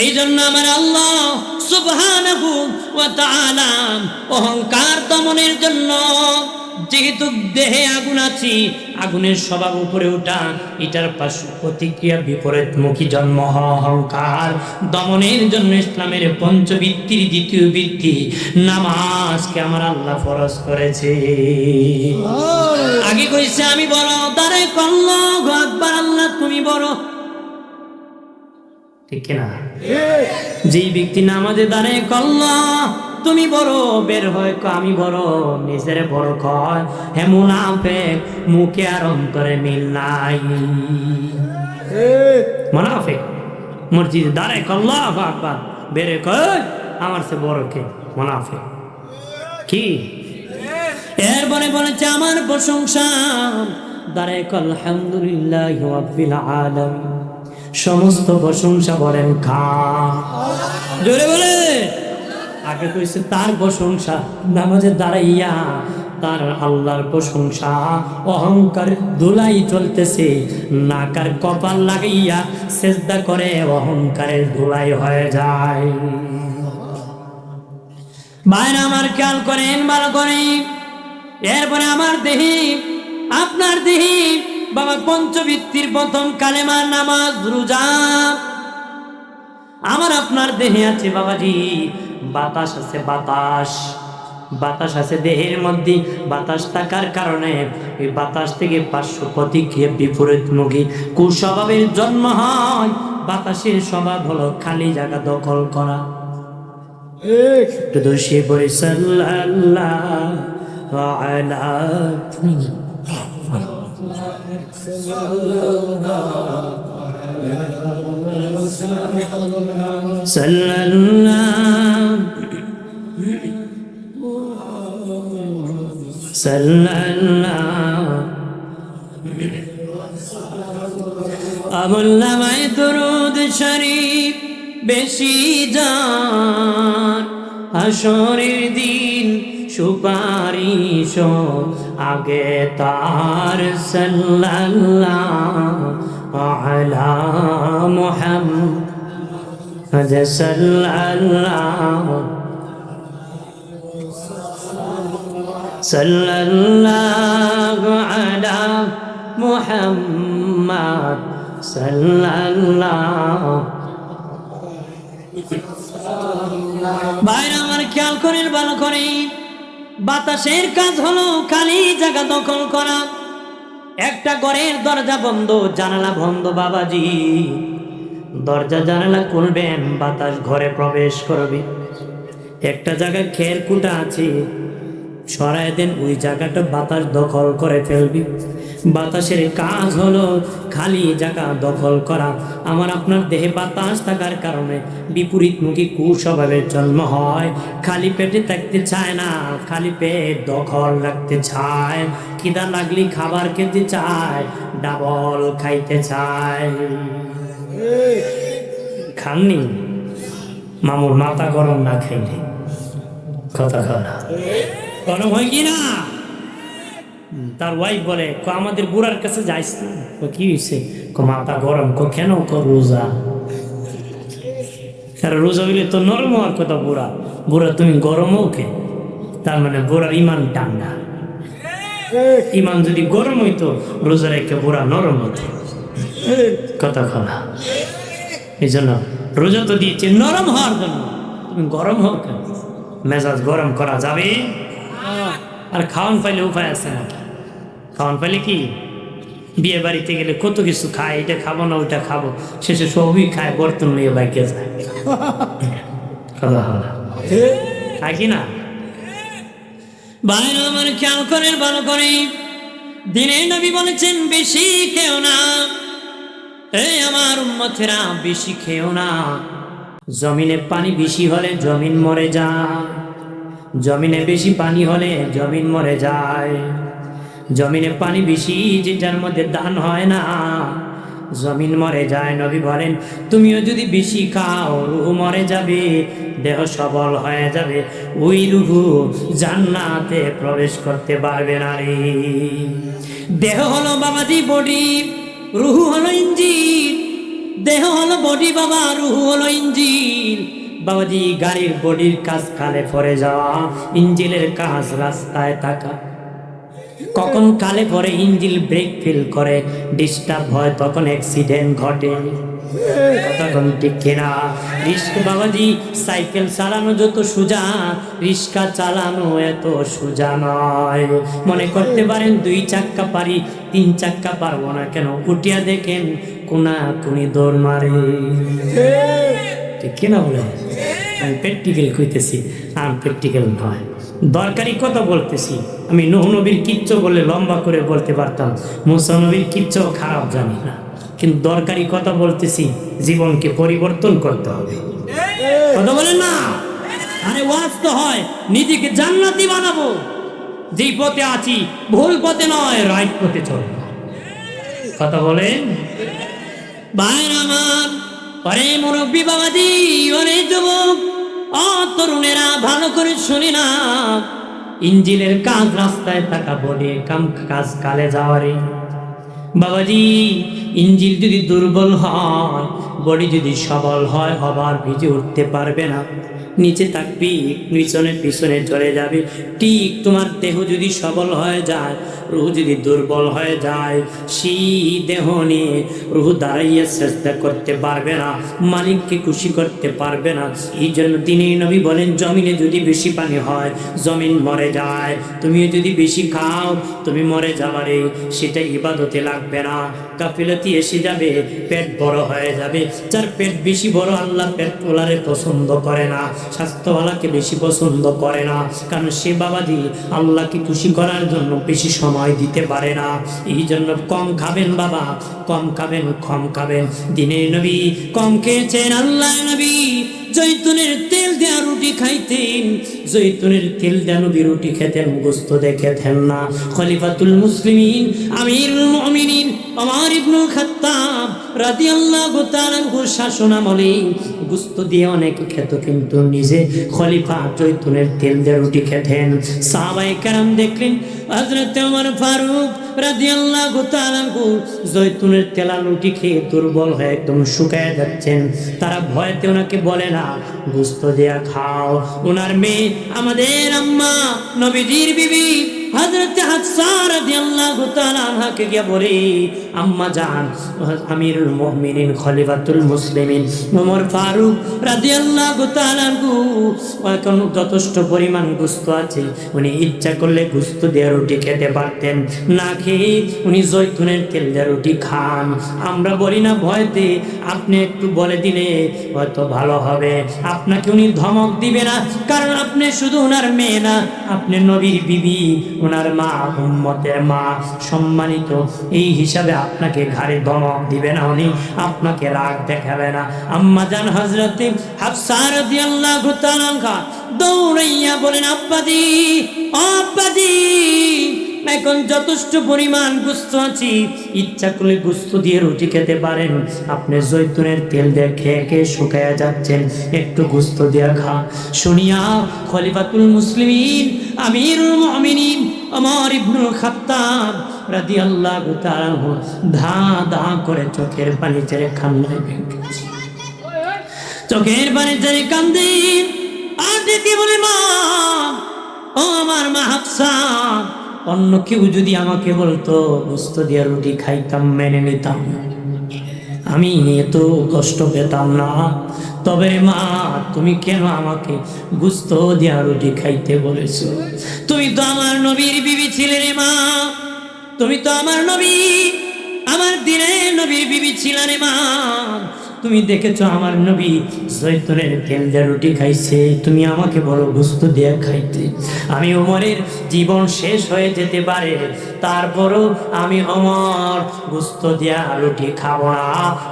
Speaker 1: এই জন্য আমার আল্লাহ সুবহানাহু ওয়া তাআলা অহংকার দমনের জন্য, যেহেতু দেহে আগুন আছে, আগুনের স্বভাব উপরে ওঠা, এটার পার্শ্ব প্রতিক্রিয়া বিপরীতমুখী জন্ম হওয়া, অহংকার দমনের জন্য ইসলামের পঞ্চবৃত্তির দ্বিতীয় বৃত্তি নামাজকে আমার আল্লাহ ফরজ করেছে। আগে কইছে আমি বড়, তারে আল্লাহু আকবার, আল্লাহ তুমি বড়, ঠিক না? যেই ব্যক্তি নামাজে দাঁড়ায় আল্লাহ তুমি বড়, বের হয় আমি বড়, নিজের বড় কয়, হে মুনাফিক, মুখে আর অন্তরে মিল নাই। মুনাফিক মসজিদে দাঁড়ায় আল্লাহু আকবার, বেরে কয় আমার সে বড় কে? মুনাফিক। কি এরপরে বলেছে আমার প্রশংসা, দাঁড়ায় আলহামদুলিল্লাহি রাব্বিল আলামিন, সমস্ত প্রশংসা বলেন খা, জোরে বলে। আগে কইছে তার প্রশংসা, নামাজে দাঁড়াইয়া তার আল্লাহর প্রশংসা, অহংকার ধুলাই চলতেছে, নাকার কপাল লাগাইয়া সেজদা করে অহংকারের ধুলাই হয়ে যায়। ভাইরা আমার খেয়াল করেন ভালো করে। এরপরে আমার দেহি, আপনার দেহি বাবা পঞ্চবৃত্তির প্রথম কালেমা নামাজ রোজা। আমার আপনার দেহে আছে বাবাজি বাতাস আছে, বাতাস, বাতাস আছে দেহের মধ্যে। বাতাস থাকার কারণে এই বাতাস থেকে পার্শ্ব প্রতিক্রিয়া বিপরীতমুখী কুস্বভাবের জন্ম হয়। বাতাসের স্বভাব হলো খালি জায়গা দখল করা। একটু সে বলে সাল্লাল্লাহু আলাইহি আমলনামায় দরুদ শরীফ বেশি যার, হাসরের দিন সুপারিশ আগে তার। সাল্লাল্লাহু আলা মুহাম্মদ সাল্লাল্লাহু আলা মুহাম্মদ সাল্লাল্লাহু। ভাইরা আমার খেয়াল করেন, ভালো করে। বাতাসের কাজ হলো খালি জায়গা দখল করা। একটা ঘরের দরজা বন্ধ, জানালা বন্ধ, বাবাজি দরজা জানালা খুলবেন, বাতাস ঘরে প্রবেশ করবে। একটা জায়গায় খের কুটা আছে, সরাই দেন, ওই জায়গাটা বাতাস দখল করে ফেলবি। বাতাসের কাজ হলো খালি জায়গা দখল করা। আমার আপনার দেহে বাতাস থাকার কারণে বিপরীতমুখী কুস্বভাবের জন্ম হয়। খালি পেটে থাকতে চায় না, খালি পেট দখল রাখতে চায়। খিদা লাগলি খাবার খেতে চায়, ডাবল খাইতে চায়। খাননি মামুর মাথা গরম না খাইলে কথা খাওয়া গরম হয় কি না? তার ওয়াইফ বলে, আমাদের বুড়ার কাছে যাইস না। কি হয়েছে? মাথা গরম। কেন? রোজা। রোজা হইলে তো নরম হওয়ার কথা। বুড়া বুড়া তুমি গরম ওকে, তার মানে বুড়ার ইমান ঠান্ডা। ইমান যদি গরম হইতো, রোজা রেখে বুড়া নরম হতো। কথা খাওয়া এই জন্য রোজা তো দিয়েছে নরম হওয়ার জন্য, তুমি গরম হও কেন? মেজাজ গরম করা যাবে? আর খাওয়ান পাইলে উপায় আছে না? খাওয়ান পাইলে কি, বিয়ে বাড়িতে গেলে কত কিছু খায়, এটা খাবো না ওইটা খাবো, শেষে সবই খায়, বর্তন নিয়ে বাইকে যায়। কথা খায় কি না? বাইরে আমার খেয়াল করেন, ভালো করে। দিনে নবী বলেছেন বেশি খেও না, এই আমার উম্মতেরা বেশি খেও না। জমিনে পানি বেশি হলে জমিন মরে যায়, জমিনে বেশি পানি হলে জমিন মরে যায়। জমিনে পানি বেশি যেটার মধ্যে ধান হয় না, জমিন মরে যায়। নবী বলেন তুমিও যদি বেশি খাও, রুহ মরে যাবে, দেহ সবল হয়ে যাবে, ওই রুহ জান্নাতে প্রবেশ করতে পারবে না রে। দেহ হলো বাবাজি বডি, রুহু হলো ইঞ্জিন। দেহ হলো বডি বাবা, রুহু হলো ইঞ্জিন। বাবাজি গাড়ির বডির কাজ কালে পরে যাওয়া, ইঞ্জিনের কাজ রাস্তায় থাকা। কখন কালে পরে ইঞ্জিন ব্রেক ফেল করে, ডিস্টার্ব হয়, তখন অ্যাক্সিডেন্ট ঘটে। তখন ঠিক কিনা? রিস্কা বাবাজি, সাইকেল চালানো যত সোজা, রিস্কা চালানো এত সোজা নয়। মনে করতে পারেন 2 চাক্কা পারি, 3 চাক্কা পারবো না কেন? উঠিয়া দেখেন কোনা কোনি দৌড় মারে। ঠিক কিনা বলে? আমি প্র্যাকটিক্যাল কইতেছি, আর প্র্যাকটিক্যাল নয়, দরকারি কথা বলতেছি। আমি নূহ নবীর কিচ্ছু বলে লম্বা করে বলতে পারতাম, মুসা নবীর কিচ্ছু খারাপ জানি না, কিন্তু দরকারি কথা বলতেছি। জীবনকে পরিবর্তন করতে হবে, কথা বলেন না? আরে ওয়াজ তো হয় নিজেকে জান্নাতি বানাবো। যেই পথে আছি ভুল পথে নয়, রাইট পথে চলবো। কথা বলেন ভাইরা আমার। পরে মুরব্বী বাবাজি, অনেক যুবক, তরুণেরা ভালো করে শুনি না। ইঞ্জিনের কাজ রাস্তায় থাকা, বডি কাজ কালে যাওয়ারে। বাবাজি ইঞ্জিন যদি দুর্বল হয়, বডি যদি সবল হয়, হবার ভিজে উঠতে পারবে না, নিচে থাকবি, পিছনে চলে যাবে। ঠিক তোমার দেহ যদি সবল হয়ে যায়, রুহ যদি দুর্বল হয়ে যায়, সেই দেহ নিয়ে রুহ দাঁড়াইয়া চেষ্টা করতে পারবে না, মালিককে খুশি করতে পারবে না। এই জন্য তিনি নবী বলেন, জমিনে যদি বেশি পানি হয় জমিন মরে যায়। তুমিও যদি বেশি খাও তুমি মরে যাবারে, সেটা ইবাদতে লাগবে না, গাফিলতি এসে যাবে, পেট বড় হয়ে যাবে। যার পেট বেশি বড়, আল্লাহ পেট তোলারে পছন্দ করে না, স্বাস্থ্যওয়ালাকে বেশি পছন্দ করে না, কারণ সে বাবাজি আল্লাহকে খুশি করার জন্য বেশি সময় দিতে পারে না। এই জন্য কম খাবেন বাবা, কম খাবেন, কম খাবেন। দিনের নবী কম খেয়েছেন, আল্লাহ নবী জৈতুনের তেল দেয়া রুটি খাইতেন, জৈতুনের তেল দেয়া নবী রুটি খেতেন, গোস্ত দিয়ে খেতেন না। খলিফাতুল মুসলিমিন আমিরুল মুমিনিন ওমর ইবনুল খাত্তাব রাদিয়াল্লাহু তাআলা শাসনামলে গোস্ত দিয়ে অনেকে খেত, কিন্তু নিজে খলিফা জৈতুনের তেল দিয়ে রুটি খেতেন। সাহাবায়ে কেরাম দেখলেন হযরত ওমর ফারুক রাদিয়াল্লাহু তাআলা জৈতুনের তেলা রুটি খেয়ে দুর্বল হয়ে একদম শুকায় যাচ্ছেন। তারা ভয়তে ওনাকে বলে না গোস্ত দেয়া খাও। ওনার মেয়ে আমাদের আম্মা নবীজির বিবি হযরত হাফসা রাদিয়াল্লাহু তাআলা আনহাকে গিয়ে বলে, আম্মা জান, আমিরুল মুমিনিন খলিফাতুল মুসলিমিন ওমর ফারুক রাদিয়াল্লাহু তাআলা এখন যথেষ্ট পরিমাণ গোস্ত আছে, উনি ইচ্ছা করলে গোস্ত দিয়ে রুটি খেতে পারতেন, না খেয়ে উনি জৈতুনের তেল দিয়ে রুটি খান। আমরা বলি না ভয়তে, আপনি একটু বলে দিলে হয়তো ভালো হবে। আপনাকে উনি ধমক দিবে না, কারণ আপনি শুধু ওনার মেয়ে না, আপনি নবীর বিবি, ওনার মা, উম্মতের মা, সম্মানিত। এই হিসাবে আপনাকে ঘাড়ে ধমক দিবে না, উনি আপনাকে রাগ দেখাবে না। আম্মা জান হযরত হাফসা রাদিয়াল্লাহু তাআলা দৌড়াইয়া বলেন, আব্বাজি, আব্বাজি, এখন যথেষ্ট পরিমাণ গোস্ত আছে, ইচ্ছা করলে গোস্ত দিয়ে রুটি খেতে পারেন। আপনি জৈতুনের তেল দিয়ে খেয়ে খেয়ে শুকায়া যাচ্ছেন, একটু গোস্ত দিয়ে খা। শুনিয়া খলিফাতুল মুসলিমিন আমিরুল মুমিনিন ওমর ইবনুল খাত্তাব রাদিয়াল্লাহু তাআলা ধা ধা করে চোখের পানি ছেড়ে কান্নায় ভেঙে চোখের পানি ছেড়ে কান্দেন। আর দেখি বলে, মা, ও আমার মা হাফসা, অন্য কেউ যদি আমাকে বলতো গোস্ত দিয়ে রুটি খাইতাম, মেনে নিতাম, আমি এত কষ্ট পেতাম না। তবে মা, তুমি কেন আমাকে গোস্ত দিয়ে রুটি খাইতে বলেছো? তুমি তো আমার নবীর বিবি ছিলে রে মা, তুমি তো আমার নবী, আমার দিনের নবীর বিবি ছিলে রে মা। তুমি দেখেছো আমার নবী জৈতুনের তেল দিয়ে রুটি খাইছে, তুমি আমাকে বলো গোস্ত দিয়ে খাইতে? আমি ওমরের জীবন শেষ হয়ে যেতে পারে, তারপরও আমি ওমর গোস্ত দিয়া রুটি খাবো না।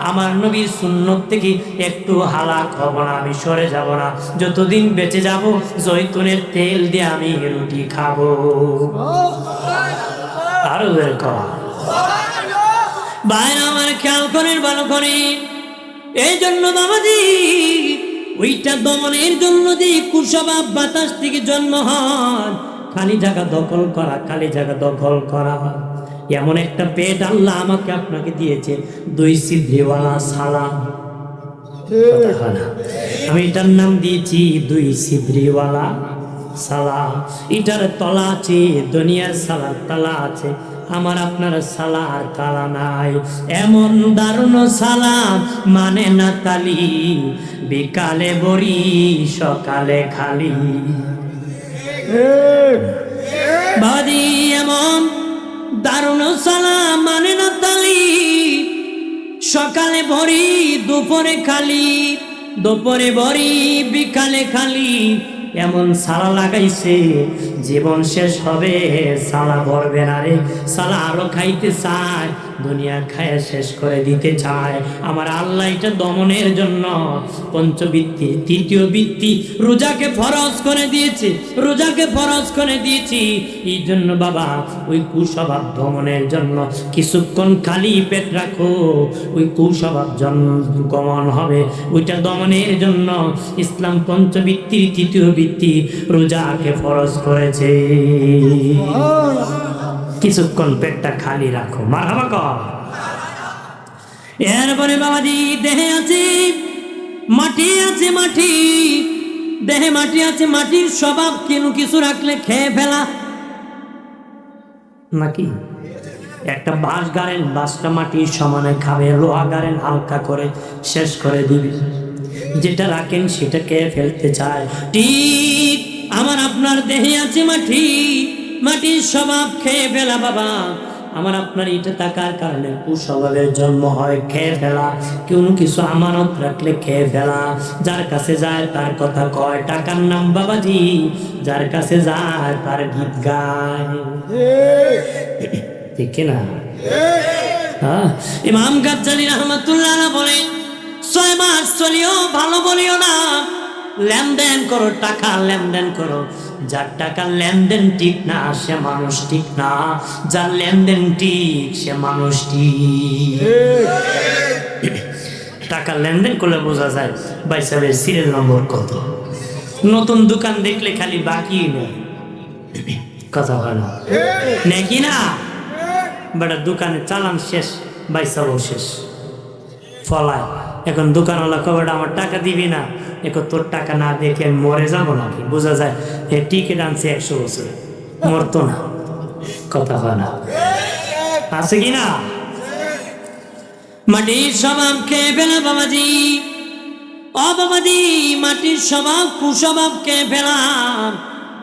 Speaker 1: আমার নবীর সুন্নত থেকে একটু হালাক হব না, আমি সরে যাব না। যতদিন বেঁচে যাব জৈতুনের তেল দিয়ে আমি রুটি খাবো। আরো বাইরে আমার খেয়াল করেন, ভালো করে। এই জন্য বাবাজি, ওইটা দমনের জন্য যে কুস্বভাব বাতাস থেকে জন্ম হয়, খালি জায়গা দখল করা, খালি জায়গা দখল করা। এমন একটা পেট আল্লাহ আমাকে আপনাকে দিয়েছে, 2 ছিদ্রওয়ালা সালা। আমি এটার নাম দিয়েছি 2 ছিদ্রওয়ালা সালা। এটার তলা আছে, দুনিয়ার সালার তালা আছে, আমার আপনার সালার তালা নাই। এমন দারুণ সালাম মানে না তালি, বিকালে বড়ি সকালে খালি। বাদি এমন দারুণ সালাম মানে না তালি, সকালে ভরি দুপুরে খালি, দুপুরে ভরি বিকালে খালি। এমন সালা লাগাইছে, জীবন শেষ হবে সালা ভরবে না রে। সালা আরো খাইতে চায়, দুনিয়া খায় শেষ করে দিতে চায়। আমার আল্লাহ এটা দমনের জন্য পঞ্চবৃত্তি, 3য় বৃত্তি রোজাকে ফরজ করে দিয়েছে, রোজাকে ফরজ করে দিয়েছি। এই জন্য বাবা, ওই কুস্বভাব দমনের জন্য কিছুক্ষণ খালি পেট রাখো, ওই কুস্বভাব গমন হবে। ওইটা দমনের জন্য ইসলাম পঞ্চবৃত্তির 3য় বৃত্তি রোজাকে ফরজ করেছে। কিছুক্ষণ পেটটা খালি রাখো, মারহাবা কর। এরপরে বাবাজি, দেহে আছে মাটি, আছে মাটি, দেহে মাটি আছে, মাটির স্বভাব কেন কিছু রাখলে খেয়ে ফেলা নাকি? একটা বাঁশ গাড়েন, বাঁশটা মাটির সমানে খাবে, লোহা গাড়েন হালকা করে শেষ করে দিবে। যেটা রাখেন সেটা খেয়ে ফেলতে চায়। ঠিক আমার আপনার দেহে আছে মাটি, মাটির স্বভাব খেয়ে ফেলা। বাবা আমার আপনার এটা থাকার কারণে কুস্বভাবের জন্ম হয়, খেয়ে ফেলা। কোনো কিছু আমানত রাখলে খেয়ে ফেলা। যার কাছে যায় তার কথা কয়, টাকার নাম বাবাজি, যার কাছে যায় তার গীত গায়, ঠিক না? ইমাম গাজ্জালী রাহমাতুল্লাহ আলাইহি বলেন, 6 মাস চলিও ভালো বলিও না, লেনদেন করো, টাকা লেনদেন করো। যার টাকা লেনদেন ঠিক না সে মানুষ ঠিক না, যার লেনদেন ঠিক সে মানুষ ঠিক। টাকা লেনদেন করলে বোঝা যায় ভাই সাহেবের সিরিয়াল নম্বর কত। নতুন দোকান দেখলে খালি বাকি নেই, কথা হয় না নাকি না? বেটা দোকানে চালান শেষ, ভাই সাহেব শেষ, ফলায়। এখন দোকানওয়ালা কবে আমার টাকা দিবি না, এখন তোর টাকা না দেখে আমি মরে যাবো নাকি? বোঝা যায় এ টিকিট আনছে 100 বছরে, মরতো না, কথা হয় না, আছে কি না? মাটির স্বভাব খেয়ে ফেলা বাবাজি, ও বাবাজি, মাটির স্বভাব কুস্বভাব খেয়ে ফেলা,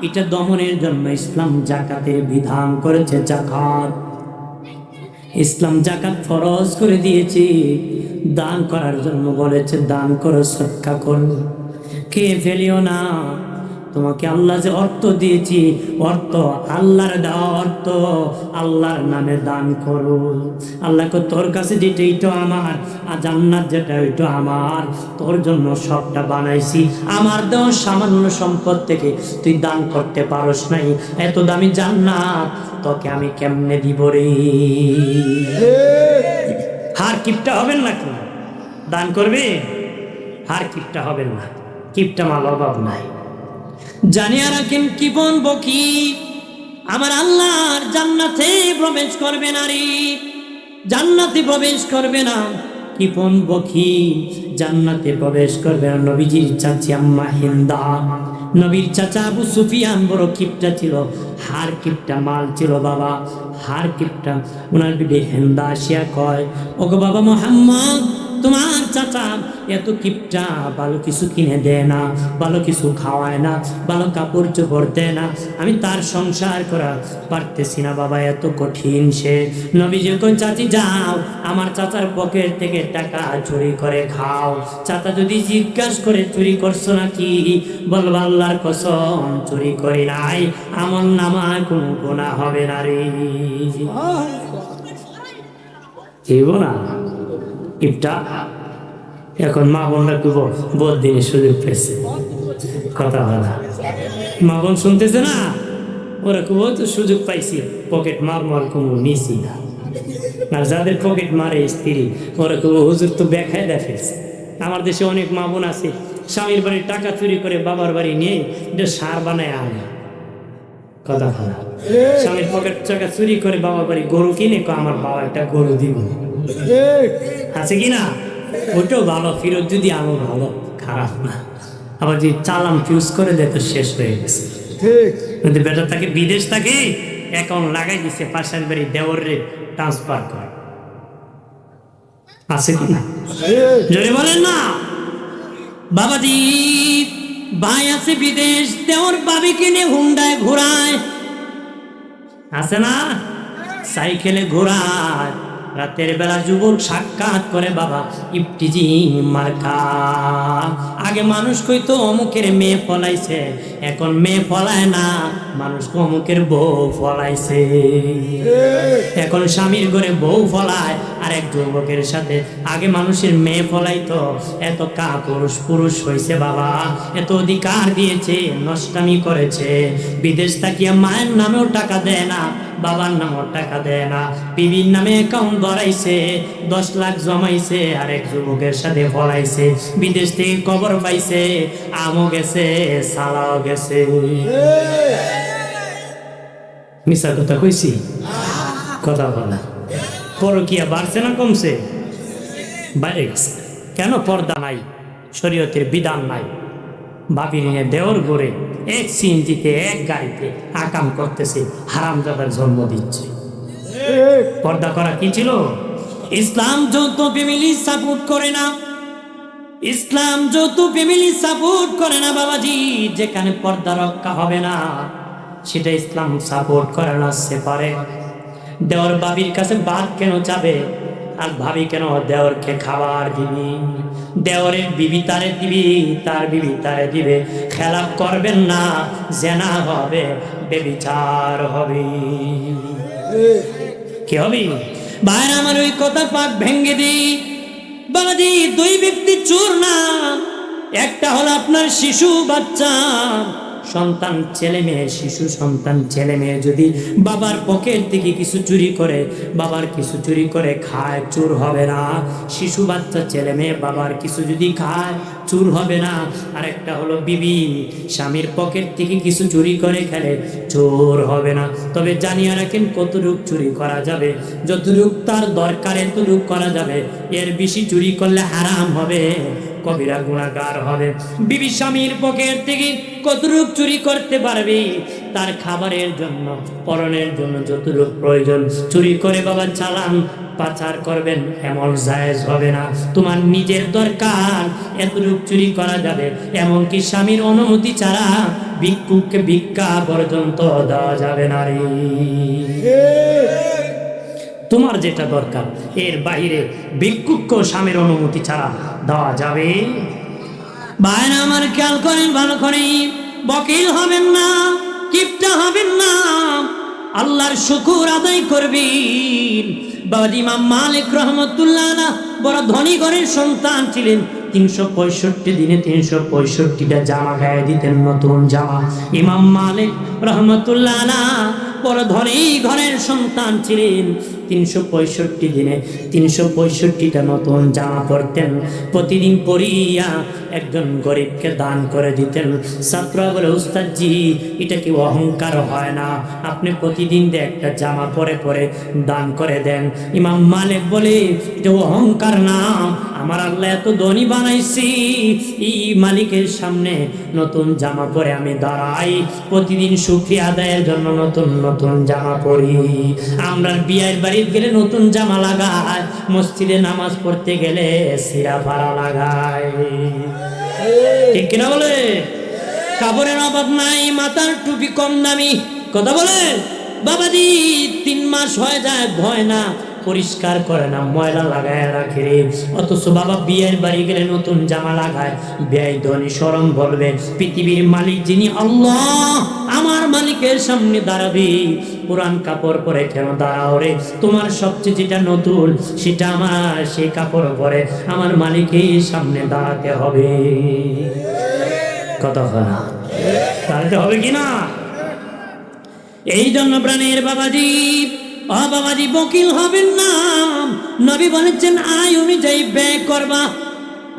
Speaker 1: এটা দমনের জন্য ইসলাম জাকাতের বিধান করেছে। জাকাত, ইসলাম জাকাত ফরজ করে দিয়েছে। দান করার জন্য বলেছে, দান করো, সদকা করো, খেয়ে ফেলিও না। তোমাকে আল্লাহ যে অর্থ দিয়েছি, অর্থ আল্লাহর দেওয়া অর্থ, আল্লাহর নামে দান করো। আল্লাহকে তোর কাছে যেটা এইটা আমার, আর জান্নাত যেটা ওইটা আমার, তোর জন্য সবটা বানাইছি। আমার দেওয়া সামান্য সম্পদ থেকে তুই দান করতে পারস নাই, এত দামি জান্নাত তোকে আমি কেমনে দিব রে? হার কিপটা হবেন না, কেন দান করবে? হার কিপটা হবেন না, কিপটা মাল অভাব নাই। জানিয়া রাখেন কিপন বকি আমার আল্লাহর জান্নাতে প্রবেশ করবে না রে, জান্নাতে প্রবেশ করবে না। কিপন বকি জান্নাতে প্রবেশ করবে না। নবীজির চাচি আম্মা হিন্দা, নবীর চাচা আবু সুফিয়ান বড় কিপটা ছিল, হার কিপটা মাল ছিল বাবা, হার কিপটা। ওনার বিবি হিন্দা আসিয়া কয়, ওগো বাবা মুহাম্মদ, তোমার চাচা এত কিপটা, ভালো কিছু কিনে দেয় না, ভালো কিছু খাওয়ায় না, ভালো কাপড় চোপড় দেয় না, আমি তার সংসার করা পারতেছি না বাবা, এত কঠিন সে। নবীজি কই, চাচি যাও, আমার চাচার পকেট থেকে টাকা চুরি করে খাও। চাচা যদি জিজ্ঞাসা করে চুরি করছো নাকি, বলবো আল্লাহর কসম চুরি করি নাই, আমল নামায় কোনো গুনাহ হবে না রে। ঠিক না কিপটা? এখন মা বোনরা খুব বোধ দিনে সুযোগ পেয়েছে, কথা হয় না, মা বোন শুনতেছে না, ওরা খুব তো সুযোগ পাইছি, পকেট মার মার কোনো নিছি না। আর যাদের পকেট মারে স্ত্রী, ওরা খুব হুজুর তো বেখায় দেখেছে। আমার দেশে অনেক মা বোন আছে, স্বামীর বাড়ির টাকা চুরি করে বাবার বাড়ি নিয়ে এটা সার বানায় আনে, কথা হয় না। স্বামীর পকেট টাকা চুরি করে বাবার বাড়ি গরু কিনে, আমার বাবা একটা গরু দিব, আছে কি না? ওইটাও ভালো, ফিরত যদি আনো ভালো, খারাপ না। আবার যদি চালান ফিউজ করে দেয় তো শেষ হয়ে গেছে। কিন্তু বেটা তাকে বিদেশ থাকে অ্যাকাউন্ট লাগাই দিচ্ছে, পাশের বাড়ি দেওয়ারে ট্রান্সফার করে, আছে কি না? জোরে বলেন না বাবাজি। ভাই আছে বিদেশ, দেওয়ার বাবি কিনে হুন্ডায় ঘোরায়, আছে না? সাইকেলে ঘোরায়, রাতের বেলা যুবক সাক্ষাৎ করে, বাবা ইফটিজি মার্কা। আগে মানুষ কইতো অমুকের মেয়ে ফলাইছে, এখন মেয়ে ফলায় না, মানুষ অমুকের বউ ফলাইছে। এখন স্বামীর ঘরে বউ ফলায় আর এক যুবকের সাথে। আগে মানুষের মেয়ে ফলাইতো, এত পুরুষ পুরুষ হয়েছে বাবা, এত অধিকার দিয়েছে, নষ্টামি করেছে। বিদেশ থাকিয়া মায়ের নামেও টাকা দেয় না, বাবার নামেও টাকা দেয় না, বিবির নামে অ্যাকাউন্ট ধরাইছে, 10 লাখ জমাইছে, আরেক যুবকের সাথে ফলাইছে। বিদেশ থেকে খবর পাইছে, আমও গেছে, সালাও গেছে। মিশা কথা কইছি? কথা বলা। পরকিয়া বাড়ছে না কমছে? বাইরে গেছে। কেন? পর্দা নাই, শরীয়তের বিধান নাই। ভাবি নিয়ে দেওর গড়ে এক সিএনজিতে এক গাড়িতে আকাম করতেছে, হারামজাদার জন্ম দিচ্ছে। পর্দা করা কি ছিল? ইসলাম যৌথ ফ্যামিলি সাপোর্ট করে না, ইসলাম যৌথ ফ্যামিলি সাপোর্ট করে না বাবাজি। যেখানে পর্দা রক্ষা হবে না সেটা ইসলাম সাপোর্ট করে না। সে পারে দেওর বাবির কাছে ভাত কেন যাবে, আর ভাবি কেন দেওরকে খাবার দিবি? দেওরের বিবি তারে দিবি, তার বিবি তারে দিবে। খেলাপ করবেন না, জেনা হবে, বেবিচার হবে। কি হবে? ভাইরা আমার, ওই কথা পাক ভেঙ্গে দিই বাবাজি দুই ব্যক্তি চোর না, একটা হলো আপনার শিশু বাচ্চা সন্তান ছেলে মেয়ে, শিশু সন্তান ছেলে মেয়ে যদি বাবার পকেট থেকে কিছু চুরি করে, বাবার কিছু চুরি করে খায়, চোর হবে না। শিশু বাচ্চা ছেলে মেয়ে বাবার কিছু যদি খায়, চোর হবে না। আর একটা হলো বিবি স্বামীর পকেট থেকে কিছু চুরি করে খেলে, চোর হবে না। তবে জানিয়ে রাখেন কতটুক চুরি করা যাবে, যতটুক তার দরকার এতটুক করা যাবে, এর বেশি চুরি করলে হারাম হবে, কবিরা গুনাহগার হবে। বিবি স্বামীর পকেট থেকে কতটুক চুরি করতে পারবে, তার খাবারের জন্য পরনের জন্য যতটুক প্রয়োজন চুরি করে বাবা চালান পাচার করবেন, এমন জায়েজ হবে না। তোমার নিজের দরকার এতটুক চুরি করা যাবে, এমনকি স্বামীর অনুমতি ছাড়া ভিক্ষুককে ভিক্ষা পর্যন্ত দেওয়া যাবে না রে। তোমার যেটা দরকার এর বাইরে ভিক্ষুককে স্বামীর অনুমতি ছাড়া দেওয়া যাবে। ভাইরা আমার খেয়াল করেন ভালো করে, বকিল হবেন না, কিপটা হবেন না, আল্লাহর শুকর আদায় করবেন। বাবা ইমাম মালিক রহমতুল্লাহ আলাইহি বড় ধনী ঘরের সন্তান ছিলেন। 365 দিনে 365টা জামা গায়ে দিতেন, নতুন জামা। ইমাম মালিক রহমতুল্লাহ আলাইহি বড় ধনী ঘরের সন্তান ছিলেন। 365 দিনে 365টা নতুন জামা পরতেন। প্রতিদিন পরিয়া একজন গরিবকে দান করে দিতেন। ছাত্ররা বলে, উস্তাদজি এটা কি অহংকার হয় না? আপনি প্রতিদিন একটা জামা পরে পরে দান করে দেন। ইমাম মালিক বলে, এটা অহংকার না, আমার আল্লাহ এত ধনী বানাইছি, এই মালিকের সামনে নতুন জামা পরে আমি দাঁড়াই, প্রতিদিন শুকরিয়া আদায়ের জন্য নতুন নতুন জামা পরি। আমরা বিয়ের বাড়ি গেলে নতুন জামা লাগায়, মসজিদে নামাজ পড়তে গেলে সিরা ফাড়া লাগায়, ঠিক কিনা বলে? কাপড়ের অভাব নাই, মাথার টুপি কম দামি, কথা বলে বাবাজি 3 মাস হয়ে যায় ভয় না, পরিষ্কার করে না, ময়লা লাগায় রাখে। অথচ বাবা বিয়ের বাড়ি গেলে নতুন জামা লাগায়, ব্যয় ধনী শরম বলবে, পৃথিবীর মালিক যিনি আল্লাহ, আমার মালিকের সামনে দাঁড়াবি, পুরান কাপড় পরে কেন দাঁড়াও রে? তোমার সবচেয়ে যেটা নতুন সেটা আমার, সেই কাপড় পরে আমার মালিকের সামনে দাঁড়াতে হবে। কথা হয় না? দাঁড়াতে হবে কিনা? এই জন্য প্রাণের বাবাজি, বাবাজি বকিল হবেন না। নবী বলেছেন আয় অনুযায়ী ব্যয় করবা।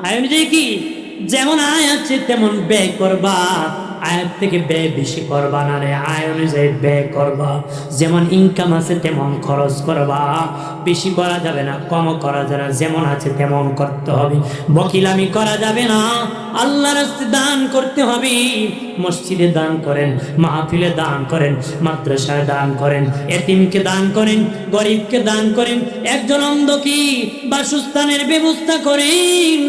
Speaker 1: আয় অনুযায়ী কি? যেমন আয় আছে তেমন ব্যয় করবা, আয়ের থেকে ব্যয় বেশি করবা না রে, আয় অনুযায়ী ব্যয় করবা। যেমন ইনকাম আছে তেমন খরচ করবা, বেশি করা যাবে না, কম করা যাবে না, যেমন আছে তেমন করতে হবে। বকিলামি করা যাবে না, আল্লাহর রাস্তায় দান করতে হবে। মসজিদে দান করেন, মাহফিলে দান করেন, মাদ্রাসায় দান করেন, এতিমকে দান করেন, গরিবকে দান করেন, একজন অন্ধকে বাসস্থানের ব্যবস্থা করেন,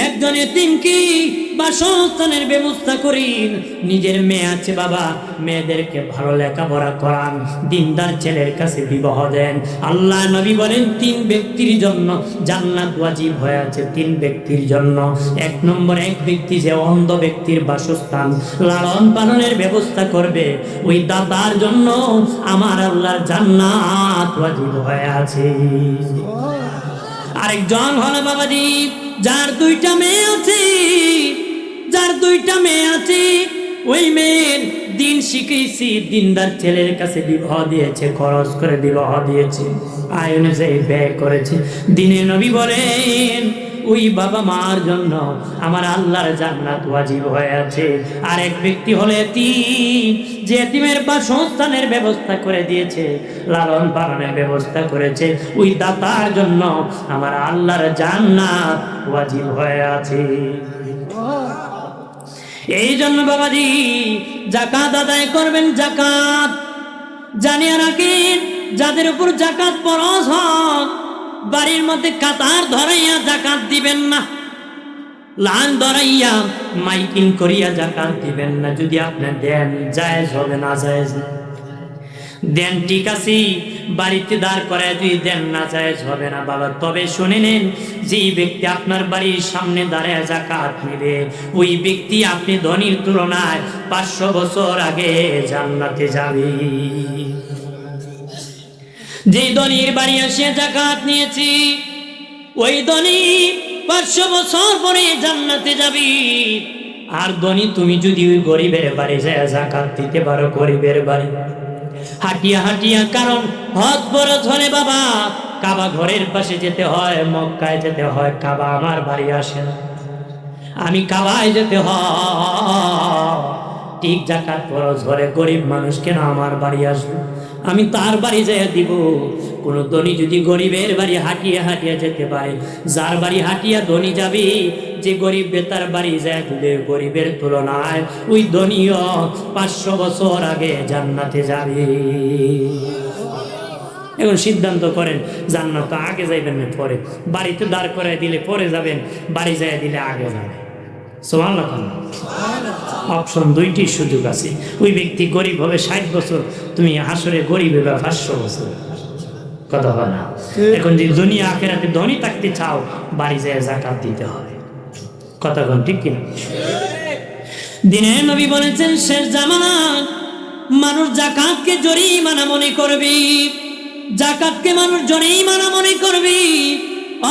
Speaker 1: একজন এতিমকে বাসস্থানের ব্যবস্থা করেন। নিজের মেয়ে আছে বাবা, মেয়েদেরকে ভালো লেখাপড়া করান, দিনদার ছেলের কাছে বিবাহ দেন। আল্লাহ নবী বলেন 3 ব্যক্তির জন্য জান্নাত ওয়াজিব হয়ে আছে, 3 ব্যক্তির জন্য। 1 নম্বর, এক ব্যক্তি যে অন্ধ ব্যক্তির বাসস্থান লালন পালনের ব্যবস্থা করবে, ওই দাতার জন্য আমার আল্লাহর জান্নাত ওয়াজিব হয়ে আছে। আরেকজন হলো বাবাজি যার 2টা মেয়ে আছে, যার 2টা মেয়ে আছে, ওই মেয়ের দিন শিখেছি, দিনদার ছেলের কাছে বিবাহ দিয়েছে, খরচ করে বিবাহ দিয়েছে, আয় অনুযায়ী ব্যয় করেছে। দিনে নবী বলেন ওই বাবা মার জন্য আমার আল্লাহর জান্নাত ওয়াজিব হয়ে আছে। আর এক ব্যক্তি হলো এতিম, যে এতিমের বাসস্থানের ব্যবস্থা করে দিয়েছে, লালন পালনের ব্যবস্থা করেছে, ওই দাতার জন্য আমার আল্লাহর জান্নাত ওয়াজিব হয়ে আছে। এই জন্য বাবাজি যাকাত আদায় করবেন। যাকাত জানিয়ে রাখেন, যাদের উপর যাকাত ফরজ হয় বাড়ির মধ্যে কাতার ধরাইয়া যাকাত দিবেন না, লাইন ধরাইয়া মাইকিং করিয়া যাকাত দিবেন না। যদি আপনি দেন জায়েজ হবে, না জায়েজ না। দেন ঠিক আছে, বাড়িতে দাঁড় করায় যদি দেন, না জায়েজ হবে না বাবা। তবে শুনে নেন, যেই ব্যক্তি আপনার বাড়ির সামনে দাঁড়ায় যাকাত নেবে, ওই ব্যক্তি আপনি ধনীর তুলনায় 500 বছর আগে জান্নাতে যাবে। যে ধনীর বাড়ি আসিয়া যাকাত নিয়েছি, ওই ধনী 500 বছর পরে জান্নাতে যাবি। আর ধনী তুমি যদি ওই গরিবের বাড়ি যায় যাকাত দিতে পারো, গরিবের বাড়ি হাঁটিয়া হাঁটিয়া, কারণ হজ বরত হলে বাবা কাবা ঘরের পাশে যেতে হয়, মক্কায় যেতে হয়, কাবা আমার বাড়ি আসে না, আমি কাবায় যেতে হয়। ঠিক জাকাত ফরজ হলে গরিব মানুষ কেন আমার বাড়ি আসবে, আমি তার বাড়ি যেয়ে দিব। কোন ধনী যদি গরিবের বাড়ি হাঁটিয়ে হাঁটিয়ে যেতে পারে, যার বাড়ি হাঁটিয়া ধনী যাবে, যে গরিব বেতার বাড়ি যায় দিবে, গরিবের তুলনায় ওই ধনীও 500 বছর আগে জান্নাতে যাবে। এখন সিদ্ধান্ত করেন, জান্নাত আগে যাইবেন না পরে? বাড়িতে দাঁড় করাই দিলে পরে যাবেন, বাড়ি যাই দিলে আগে যাবেন। সুবহানাল্লাহ। অপশন দুইটি সুযোগ আছে। ওই ব্যক্তি গরিব হবে 60 বছর, তুমি হাসরে গরিব হবে 500 বছর। কথা হয় না? এখন যদি দুনিয়া আখিরাতে ধনী থাকতে চাও, বাড়ি যায় যাকাত দিতে হবে। কথা কোন ঠিক কিনা? দিনের নবী বলেছেন, শেষ জামানা মানুষ যাকাতকে জরিমানা মনে করবে, যাকাতকে মানুষ জরিমানা মনে করবে।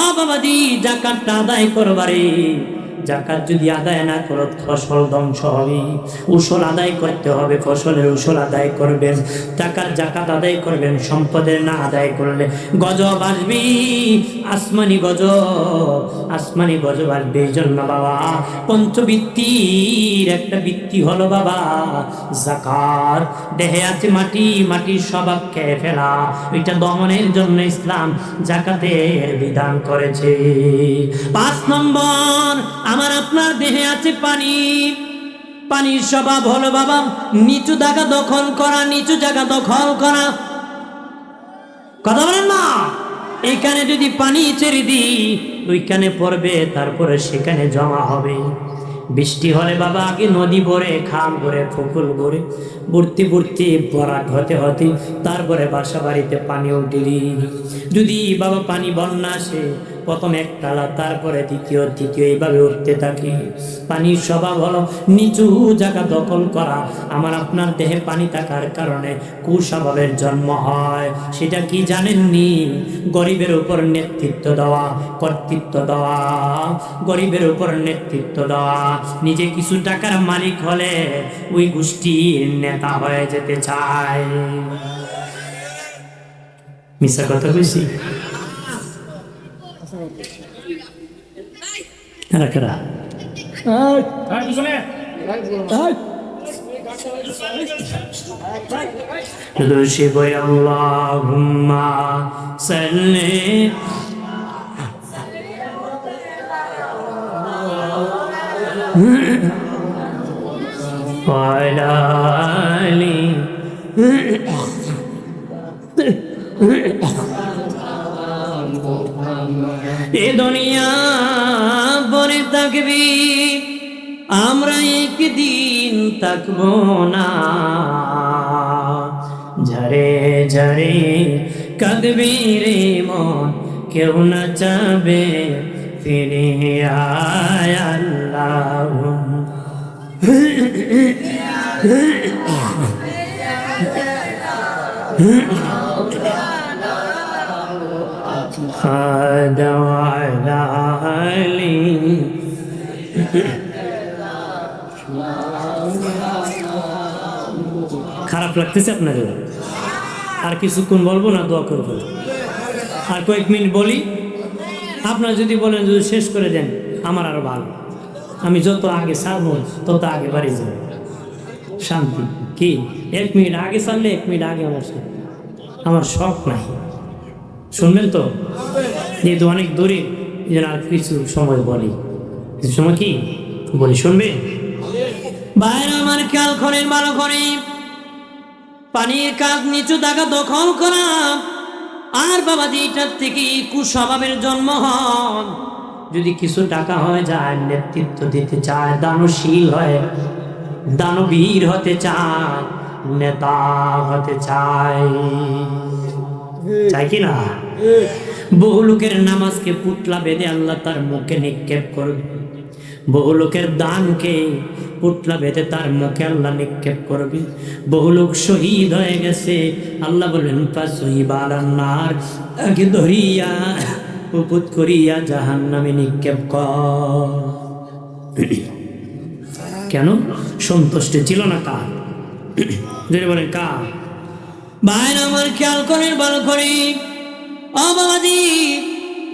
Speaker 1: ও বাবাজি, যাকাতটা আদায় করবারে, যাকাত যদি আদায় না করো ফসল ধ্বংস হবে। উসল আদায় করতে হবে, ফসলের উসল আদায় করবেন, টাকার যাকাত আদায় করবেন। সম্পদের না আদায় করলে গজব আসবে, আসমানি গজব, আসমানি গজব আসবে। এই জন্য বাবা পঞ্চবৃত্তির একটা বৃত্তি হলো বাবা যাকাত। দেহে আছে মাটি, মাটির স্বভাব খেয়ে ফেলা, ওইটা দমনের জন্য ইসলাম যাকাতের বিধান করেছে। 5 নম্বর, আমার আপনার দেহে আছে পানি, পানির স্বভাব হলো বাবা নিচু জায়গা দখল করা, নিচু জায়গা দখল করা। কথা বলেন না? এইখানে যদি পানি ছেড়ে দিই, ওইখানে পড়বে, তারপরে সেখানে জমা হবে। বৃষ্টি হলে বাবা আগে নদী ভরে, খাল ভরে, পুকুর ভরে, ভর্তি ভর্তি ভরাট হতে হতে তারপরে বাসা বাড়িতে পানি উঠলি। যদি বাবা পানি বন্যা আসে, প্রথম একতলা, তারপরে দ্বিতীয়, তৃতীয়, এইভাবে উঠতে থাকে। পানির স্বভাব হলো নিচু জায়গা দখল করা। আমার আপনার দেহে পানি থাকার কারণে কুস্বভাবের জন্ম হয়। সেটা কি জানেননি? গরিবের উপর নেতৃত্ব দেওয়া, কর্তৃত্ব দেওয়া, গরিবের উপর নেতৃত্ব দেওয়া। নিজে কিছু টাকার মালিক হলে ওই গোষ্ঠীর নেতা হয়ে যেতে চায়। মিশা কথা কইছি? কারা শিব আল্লাহুম্মা সাল্লি আলা আলি এ দুনিয়া বনে থাকবি, আমরা একদিন থাকবো না। ঝরে ঝরে কাঁদবি রে মন, কেউ না চাবে ফিরে আয় আল্লাহ। খারাপ লাগতেছে আপনাদের? আর কিছুক্ষণ বলবো না, দোয়া করবো। আর কয়েক মিনিট বলি। আপনারা যদি বলেন যদি শেষ করে দেন আমার আরো ভালো, আমি যত আগে ছাড়বো তত আগে বাড়ি যাবো, শান্তি। কি 1 মিনিট আগে ছাড়লে 1 মিনিট আগে আমার শখ নাই। শুনবেন তো? যেহেতু অনেক দূরে, যেন আর কিছু সময় বলি, কিছু সময় কি বলি শুনবে? বাইরে আমার খেয়াল করেন ভালো করে। পানির কাজ নিচু জায়গা দখল করা, আর বাবা এটার থেকে কুস্বভাবের জন্ম হয়। যদি কিছু টাকা হয়ে যায়, নেতৃত্ব দিতে চায়, দানশীল হয়, দানবীর হতে চায়, নেতা হতে চায়, চাই কি না? বহু লোকের নামাজকে পুটলা বেঁধে আল্লাহ তার মুখে নিক্ষেপ করবে, বহু লোকের দানকে পুটলা বেঁধে তার মুখে আল্লাহ নিক্ষেপ করবে। বহু লোক শহীদ হয়ে গেছে, আল্লাহ বলেন ফাসহিবালান্নার, তাকে ধরিয়া উপুত করিয়া জাহান্নামে নিক্ষেপ কর। কেন? সন্তুষ্টি ছিল না কার? যদি বলেন কার? ভাইরা আমার খেয়াল করেন, ভালো করে। অবাধি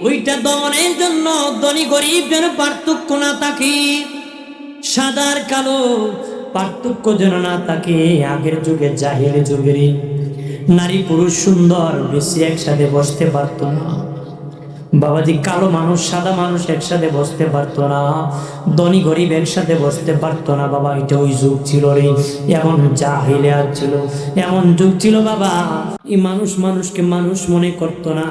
Speaker 1: ওইটা দমনের জন্য ধনী গরিব যেন পার্থক্য না থাকে, সাদার কালো পার্থক্য যেন না থাকে। আগের যুগে, জাহিলি যুগের নারী পুরুষ সুন্দর বেশি একসাথে বসতে পারতো না। বাবাজি, কালো মানুষ সাদা মানুষ একসাথে বসতে পারতো না, ধনী গরিব একসাথে বসতে পারতো না বাবা। এটা ওই যুগ ছিল রে, এমন জাহিলিয়াত ছিল, এমন যুগ ছিল বাবা। এই মানুষ মানুষকে মানুষ মনে করতো না,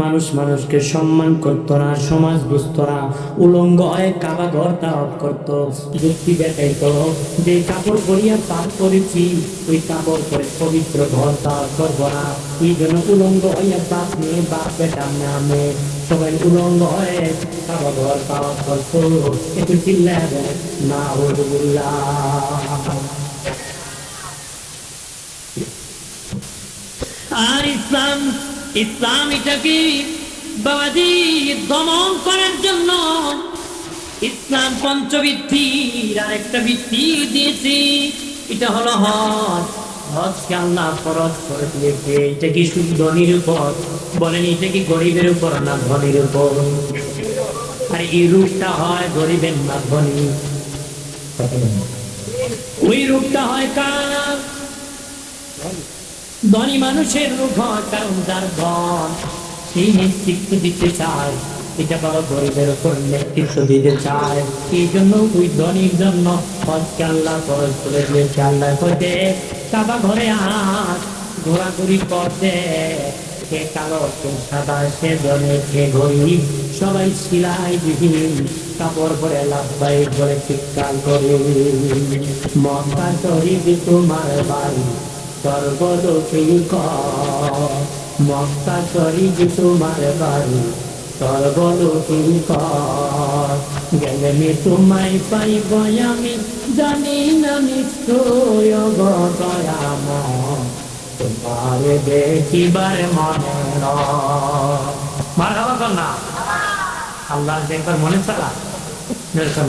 Speaker 1: মানুষ মানুষকে সম্মান করতো না, সমাজ বুঝতো না। উলঙ্গ হয়ে কাবা ঘর তাওয়াফ করতো, যুক্তি দেখাইতো যে কাপড় পরিয়া পাপ করেছি, ওই কাপড় পরে পবিত্র ঘর তাওয়াফ করবো না। এই জন্য উলঙ্গ হইয়া বাপ নিয়ে বাপ বেটা নামে সবাই উলঙ্গ হয়ে কাবা ঘর তাওয়াফ করতো। একটু চিল্লায় দেয় নাউযুবিল্লাহ। আর ইসলাম, ইসলাম এটাকে বাবাজি দমন করার জন্য ইসলাম পঞ্চবৃত্তির আরেকটা বৃত্তি দিয়েছে। এটা হলো হজ। হজকে আল্লাহ ফরজ করে দিয়েছে। এটা কি শুধু ধনীর উপর? বলেন, এটা কি গরিবের উপর না ধনীর উপর? আর এই রূপটা হয় গরিবের না ধনী? ওই রূপটা হয় কার? ধনী মানুষের রূপ হয়, কারণ যার ধন সেই নেতৃত্ব দিতে চায়। এটা বাবা গরিবের উপর নেতৃত্ব দিতে চায়। এই জন্য ওই ধনীর জন্য হজকে আল্লাহ ফরজ করে দিয়েছে। আল্লাহ করতে কাবা ঘরে আস, ঘোরাঘুরি করতে, কে কালো কে সাদা, সে ধনী কে গরিব, সবাই সিলাই বিহীন কাপড় পরে লাফাই করে চিৎকার করে, মক্কা শরীফ তোমার বাড়ি সর্বদোষী কর, মক্কা শরীফ তোমার বাড়ি সর্বদোষী কর। গেলে তোমায় পাইব আমি জানি না নিশ্চয় গয়াময়, তোমার দেখিবার মনে মারহাবা কর না। আল্লাহ দেখবার মনে চালা,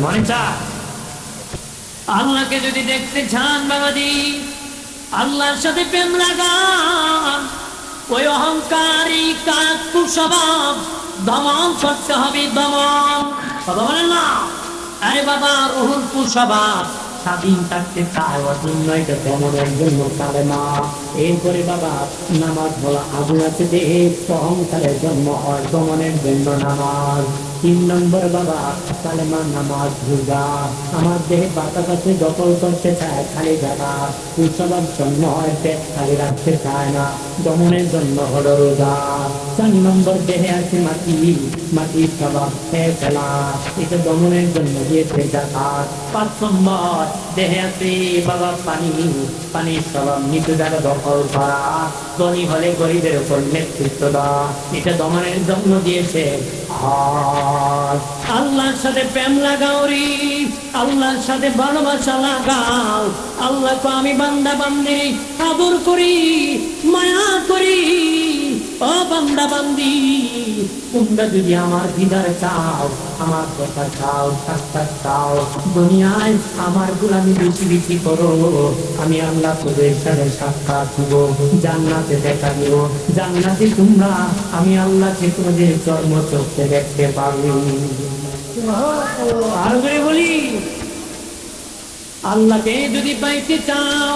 Speaker 1: মনে চায়। আল্লাহকে যদি দেখতে চান বাবাজি, আল্লাহর সাথে প্রেম লাগান। ওই অহংকারী কাকু স্বভাব দমন করতে হবে, দমন। কথা বলেন না? আরে বাবা, রুহুল কুস্বভাব স্বাধীন থাকতে চায়, অধীন এটা দমনের জন্য কালেমা। এরপরে বাবা নামাজ বলা আগুন আছে যে অহংকারের জন্ম হয়, দমনের জন্য নামাজ। 3 নম্বর বাবা কালেমা, নামাজ, রোজা। আমার দেহে বাতাসে দখল করতে চায় খালি জায়গা, কুস্বভাব জন্ম হয়, পেট খালি রাখতে চায় না, দমনের জন্য হলো রোজা। 4 নম্বর দেহে আছে মাটি, মাটির স্বভাব খেয়ে ফেলা, এটা দমনের জন্য দিয়েছে জাকাত। 5 নম্বর দেহে আছে বাবা পানি, পানির স্বভাব নিচু জায়গা দখল করা, ধনী হলে গরিবের উপর নেতৃত্ব দেওয়া, এটা দমনের জন্য দিয়েছে হজ। আল্লাহর সাথে প্রেম লাগাও রে, আল্লাহর সাথে ভালোবাসা লাগাও। আল্লাহকে আমি বান্দা বান্দি আদর করি, মায়া করি। ও বান্দা বান্দি, তোমরা যদি আমার দিদার চাও, আমার কথা চাও, সাক্ষাৎ চাও, দুনিয়ায় আমার গোলামি বেশি বেশি করো, আমি আল্লাহ তোদের সাথে সাক্ষাৎ দিব, জান্নাতে দেখা দিব। জান্নাতে তোমরা আমি আল্লাহকে তোমাদের কর্ম চোখে দেখতে পাবে। আর করে বলি, আল্লাহকে যদি পাইতে চাও,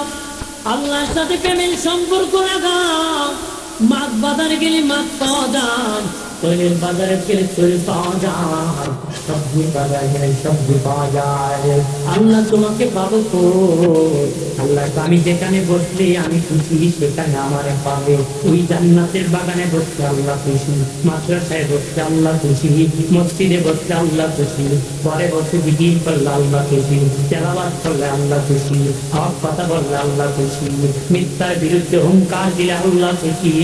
Speaker 1: আল্লাহর সাথে প্রেমের সম্পর্ক লাগাও। মাছ বাজারে গেলে মাছ পাওয়া যায়, তৈলের বাজারে গেলে তৈল পাওয়া যায়, সবজি বাজারে গেলে সবজি পাওয়া যায়। আল্লাহ তোমাকে পাবো তো, আল্লাহ আমি যেখানে বসলে আমি খুশি, সেখানে আমারে পাবে। ওই জান্নাতের বাগানে বসলে আল্লাহ খুশি, মাদ্রাসায় বসলে আল্লাহ খুশি, মসজিদে বসলে আল্লাহ খুশি, ঘরে বসে বিক্রি করলে আল্লাহ খুশি, তেলাওয়াত করলে আল্লাহ খুশি, হক কথা বললে আল্লাহ খুশি, মিথ্যার বিরুদ্ধে হুঙ্কার দিলে আল্লাহ খুশি।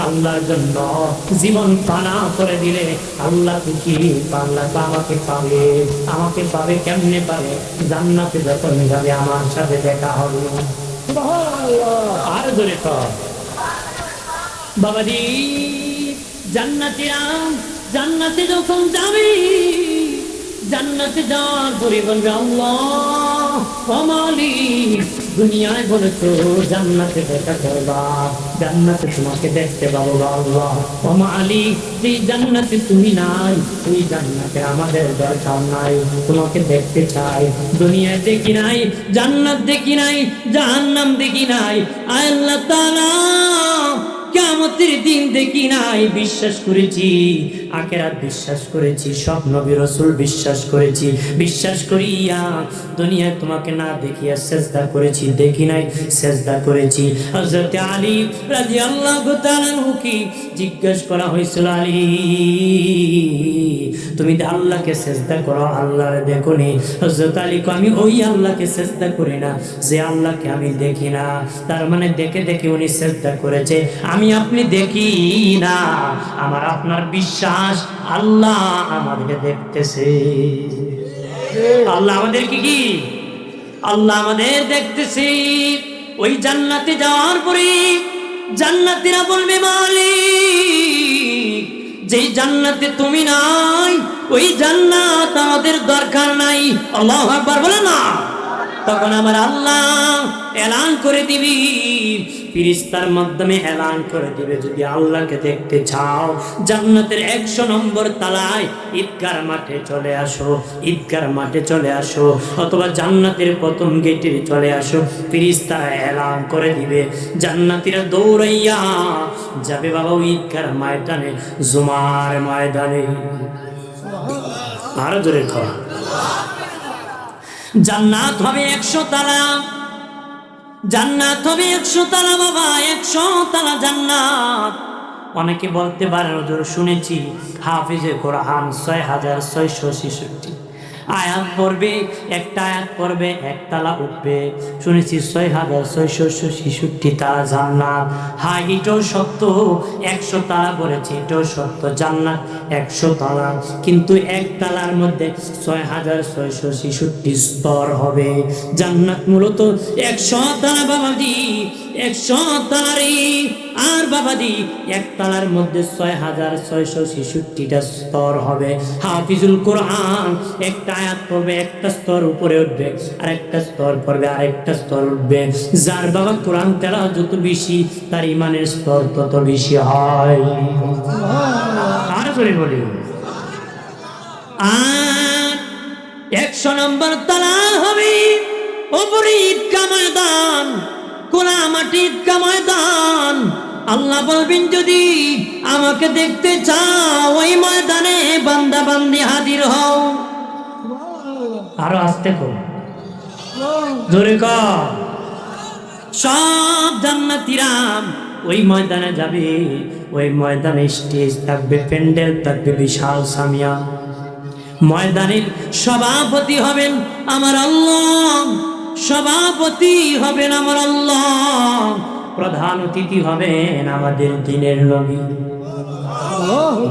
Speaker 1: আল্লাহর জন্য জীবন পানা করে দিলে আল্লাহ খুশি। আল্লাহ আমাকে পাবে, আমাকে পাবে কেমনে পাবে? জান্নাতে যখন যাবে আমার সাথে দেখা হবে। আর ধরে তো বাবাজি, জান্নাতীরা জান্নাতে যখন যাবে, জান্নাতে যাওয়ার পরে বলবে আল্লাহ ও মালিক, দুনিয়ায় বলেছো জান্নাতে দেখা করবা, জান্নাতে তোমাকে দেখতে পাবো আল্লাহ ও মালিক, এই জান্নাতে তুমি নাই, ওই জান্নাতে আমাদের দরকার নাই, তোমাকে দেখতে চাই, দুনিয়ায় দেখি নাই, জান্নাত দেখি নাই, জাহান্নাম দেখি নাই, আয় আল্লাহ তাআলা কিয়ামতের দিন দেখি নাই, বিশ্বাস করেছি, আখিরাত বিশ্বাস করেছি, সব নবী রাসূল বিশ্বাস করেছি, বিশ্বাস করিয়া দুনিয়ায় তোমাকে না দেখিয়া সিজদা করেছি, দেখি নাই সিজদা করেছি। হযরত আলী রাদিয়াল্লাহু তাআলা কি জিজ্ঞেস করা হয়েছিল, আলী তুমি তো আল্লাহকে সিজদা করো, আল্লাহরে দেখোনি? হযরত আলী কো আমি ওই আল্লাহকে সিজদা করি না যে আল্লাহকে আমি দেখি না। তার মানে দেখে দেখে উনি সিজদা করেছে, আমি আপনি দেখি না, আমার আপনার বিশ্বাস আল্লাহ আমাদেরকে দেখতেছে। আল্লাহ আমাদের কি আল্লাহ আমাদের দেখতেছে। ওই জান্নাতে যাওয়ার পরে জান্নাতীরা বলবে মালিক, যেই জান্নাতে তুমি নাই ওই জান্নাত আমাদের দরকার নাই। আল্লাহু আকবার বলে না। তখন আমার আল্লাহ এলান করে দিবি, ফেরেশতার মাধ্যমে এলান করে দিবে, যদি আল্লাহকে দেখতে চাও জান্নাতের 100 নম্বর তলায় ঈদগার মাঠে চলে আসো, ঈদগার মাঠে চলে আসো, অথবা জান্নাতের প্রথম গেটে চলে আসো। ফেরেশতারা এলান করে দিবে, জান্নাতীরা দৌড়াইয়া যাবে বাবা ওই ঈদগার ময়দানে, জুমার ময়দানে। আরো জোরে খাওয়া। জান্নাত হবে 100 তালা, জান্নাত হবে 100 তালা বাবা, 100 তালা জান্নাত। অনেকে বলতে পারে হুজুর শুনেছি হাফিজে কোরআন 6666 আয়াত পড়বে, একটা আয়াত পড়বে একতলা উঠবে, শুনেছি 6666 তালা জান্নাত। হ্যাঁ এটাও সত্য, 100 তালা বলেছে, এটাও সত্য, জান্নাত 100 তালা, কিন্তু এক তালার মধ্যে 6666 স্তর হবে। জান্নাত মূলত 100 তালা বাবাজি, 100 তালারি। আর বাবাজি এক তালার মধ্যে 6666টা স্তর হবে। হাফিজুল কোরআন একটা আয়াত পড়বে, একটা স্তর উপরে উঠবে, আরেকটা স্তর পড়বে, আরেকটা স্তর উঠবে। যার বাবা কোরআন তেলাওয়াত যত বেশি তার ইমানের স্তর তত বেশি হয়। আর জোরে বলি। আর 100 নম্বর তালা হবে ওপরে ঈদগাহ ময়দান, কোলা মাটি ঈদগাহ ময়দান। আল্লাহ বলবেন যদি আমাকে দেখতে চাও ওই ময়দানে বান্দা বান্দি হাজির হও। আরো আস্তে কর, জোরে কর। সব জান্নাতীরা ওই ময়দানে যাবে, ওই ময়দানে স্টেজ থাকবে, প্যান্ডেল থাকবে, বিশাল সামিয়া। ময়দানের সভাপতি হবেন আমার আল্লাহ, সভাপতি হবেন আমার আল্লাহ, প্রধান অতিথি হবেন আমাদের দ্বীনের নবী,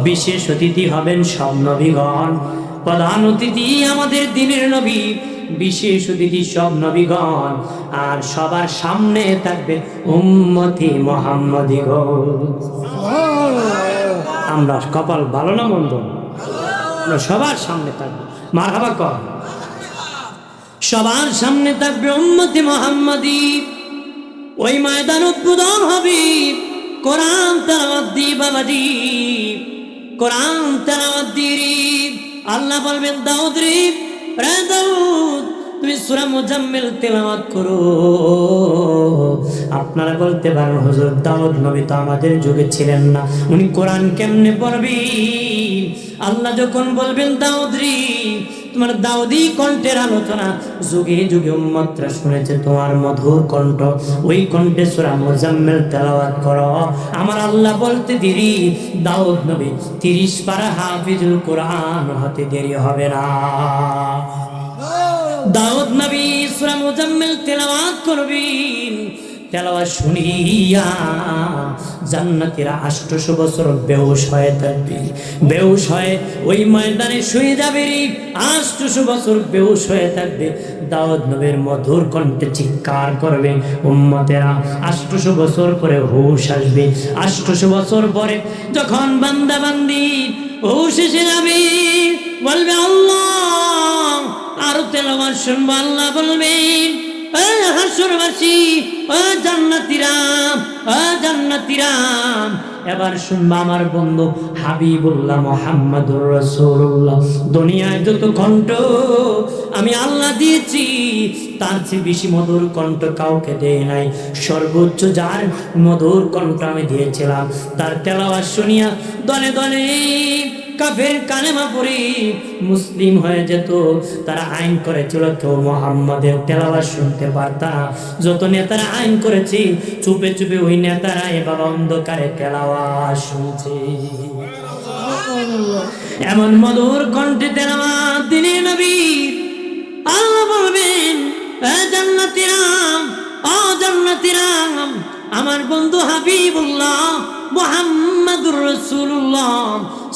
Speaker 1: বিশেষ অতিথি হবেন সব নবীগণ। প্রধান অতিথি আমাদের দ্বীনের নবী, বিশেষ অতিথি সব নবীগণ, আর সবার সামনে থাকবে উম্মতি মুহাম্মাদিগণ। আমরা কপাল ভালো না মন্দ, আমরা সবার সামনে থাকবো। মারহাবা কর। সবার সামনে থাকবে উম্মতি মুহাম্মাদি। ওই ময়দান উদ্বোধন হবে কোরআন তেলাওয়াত দিয়ে বাবাজি, কোরআন তেলাওয়াত দিয়ে। আল্লাহ বলবেন দাউদ রে, রে দাউদ তুমি সূরা মুজাম্মিল তেলাওয়াত করো। আপনারা বলতে পারেন হুজুর দাউদ নবী তো আমাদের যুগে ছিলেন না, উনি কোরআন কেমনে পড়বেন? আল্লাহ যখন বলবেন দাউদ রে, তোমার দাউদি কণ্ঠের আলোচনা যুগে যুগে উম্মতরা শুনেছে, তোমার মধুর কণ্ঠ, ওই কণ্ঠে সূরা মুজাম্মিল তেলাওয়াত করো। আমার আল্লাহ বলতে দেরি, দাউদ নবী 30 পারা হাফিজুল কোরআন হতে দেরি হবে না। দাউদ নবী সূরা মুজাম্মিল তেলাওয়াত করবেন, তেলাওয়াত শুনিয়া জান্নাতীরা 800 বছর বেহুশ হয়ে থাকবে, বেহুশ হয়ে ওই ময়দানে শুয়ে যাবে, 800 বছর বেহুশ হয়ে থাকবে। দাউদ নবীর মধুর কণ্ঠে চিৎকার করবে, উম্মতেরা 800 বছর পরে হুশ আসবে। 800 বছর পরে যখন বান্দা বান্দি হুশ এসে যাবে, বলবে আল্লাহ, আরো তেলাওয়াত শুনবো। আল্লাহ বলবেন, হাসরবাসী, জান্নাতীরা, জান্নাতীরা, এবার শুনবা আমার বন্ধু হাবিবুল্লাহ মুহাম্মাদুর রাসূলুল্লাহ। দুনিয়ায় যত কণ্ঠ আমি আল্লাহ দিয়েছি, তার চেয়ে বেশি মধুর কণ্ঠ কাউকে দেয় নাই। সর্বোচ্চ যার মধুর কণ্ঠ আমি দিয়েছিলাম, তার তেলাওয়াত শুনিয়া দলে দলে কাফের কালেমা পড়ে মুসলিম হয়ে যেত। তারা আইন করেছিল কেউ মুহাম্মাদের তেলাওয়াত শুনতে পারত না। যত নেতারা আইন করেছে, চুপে চুপে ওই নেতারা এবার অন্ধকারে তেলাওয়াত শুনছে। এমন মধুর কণ্ঠে তেলাওয়াত দিনে নবী আল্লাহ বলবেন, জান্নাতীরা, জান্নাতীরা, আমার বন্ধু হাবিবুল্লাহ মুহাম্মাদুর রাসূলুল্লাহ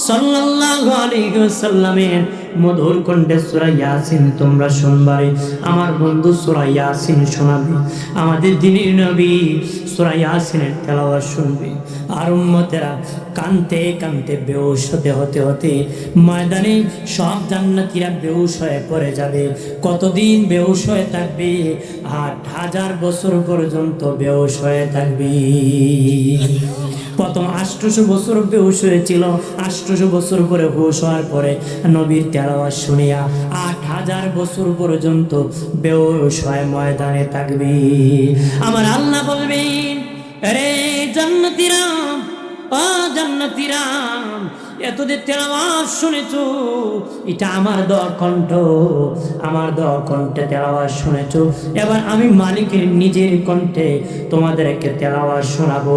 Speaker 1: সাল্লাল্লাহু আলাইহি ওয়াসাল্লামের মধুর কণ্ঠে সূরা ইয়াসিন তোমরা শুনবারে। আমার বন্ধু সূরা ইয়াসিন শোনাবে, আমাদের দ্বীনের নবী সূরা ইয়াসিনের তেলাওয়াত শুনবে। আর উম্মতেরা কানতে কানতে বেহুশ হতে হতে ময়দানে সব জান্নাতীরা বেহুশ হয়ে পড়ে যাবে। কতদিন বেহুশ হয়ে থাকবে? 8000 বছর পর্যন্ত বেহুশ হয়ে থাকবে। প্রথম 800 বছর বেহুশ হয়েছিল, 800 বছর পরে হুশ হওয়ার পরে নবীর তেলাওয়াত শুনিয়া 8000 বছর পর্যন্ত বেহুশ হয়ে ময়দানে থাকবে। আমার আল্লাহ বলবেন, আরে জান্নাতীরা, জান্নাতীরা, এতদের তেলাওয়াত শুনেছো, এটা আমার দেওয়া কণ্ঠ, আমার দেওয়া কণ্ঠে তেলাওয়াত শুনেছো। এবার আমি মালিকের নিজের কণ্ঠে তোমাদেরকে তেলাওয়াত শোনাবো।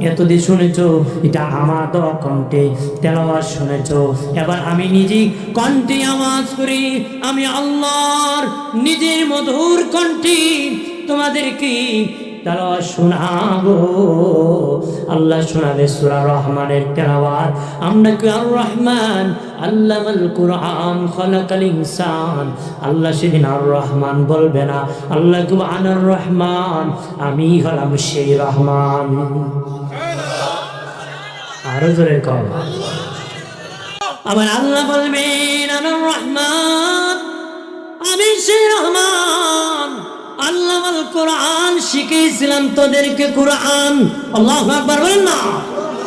Speaker 1: এতদিন শুনেছো, এটা আমার দেওয়া কণ্ঠে তেলাওয়াত শুনেছো। এবার আমি নিজেই কণ্ঠে আওয়াজ করি, আমি আল্লাহর নিজের মধুর কণ্ঠে তোমাদেরকে তেলাওয়াত শোনাবো। আল্লাহ শোনাবে সূরা রহমানের তেলাওয়াত। আমরা কি আর রহমান আল্লামাল কুরআন খালাকাল ইনসান, আল্লাহ সেদিন আর রহমান বলবে না, আল্লাহ কি আনার রহমান, আমি হলাম সেই রহমান। আরো জোরে কও। আবার আল্লাহ বলবেন, আনার রহমান, আমি সেই রহমান, আল্লামাল কুরআন, শিখিয়েছিলাম তোদেরকে কুরআন। আল্লাহু আকবার বলেন না।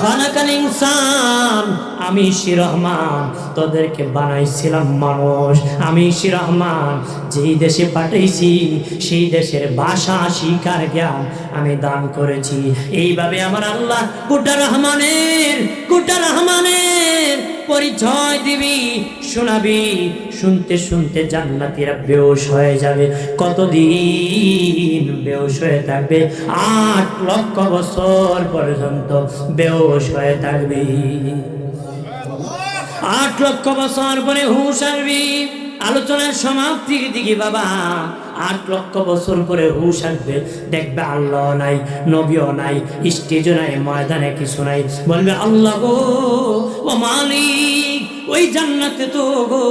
Speaker 1: খালাকাল ইনসান, আমি সেই রহমান, তোদেরকে বানাইছিলাম মানুষ। আমি সেই রহমান, যেই দেশে পাঠাইছি সেই দেশের ভাষা শিখার জ্ঞান আমি দান করেছি। এইভাবে আমার আল্লাহ গোটা রহমানের পরিচয় দিবি, শোনাবি। শুনতে শুনতে জান্নাতীরা বেহুশ হয়ে যাবে। কতদিন বেহুশ হয়ে থাকবে? 8 লক্ষ বছর পর্যন্ত বেহুশ হয়ে থাকবে। 8 লক্ষ বছর পরে হুঁশ আসবি। আলোচনার সমাপ্তির দিকে বাবা, 8 লক্ষ বছর পরে হুঁশ আসবে। দেখবে আল্লাহ নাই, নবীও নাই, স্টেজও নাই, ময়দানে কিছু নাই। বলবে আল্লাহ গো, ও মালিক, ওই জান্নাতে তো গো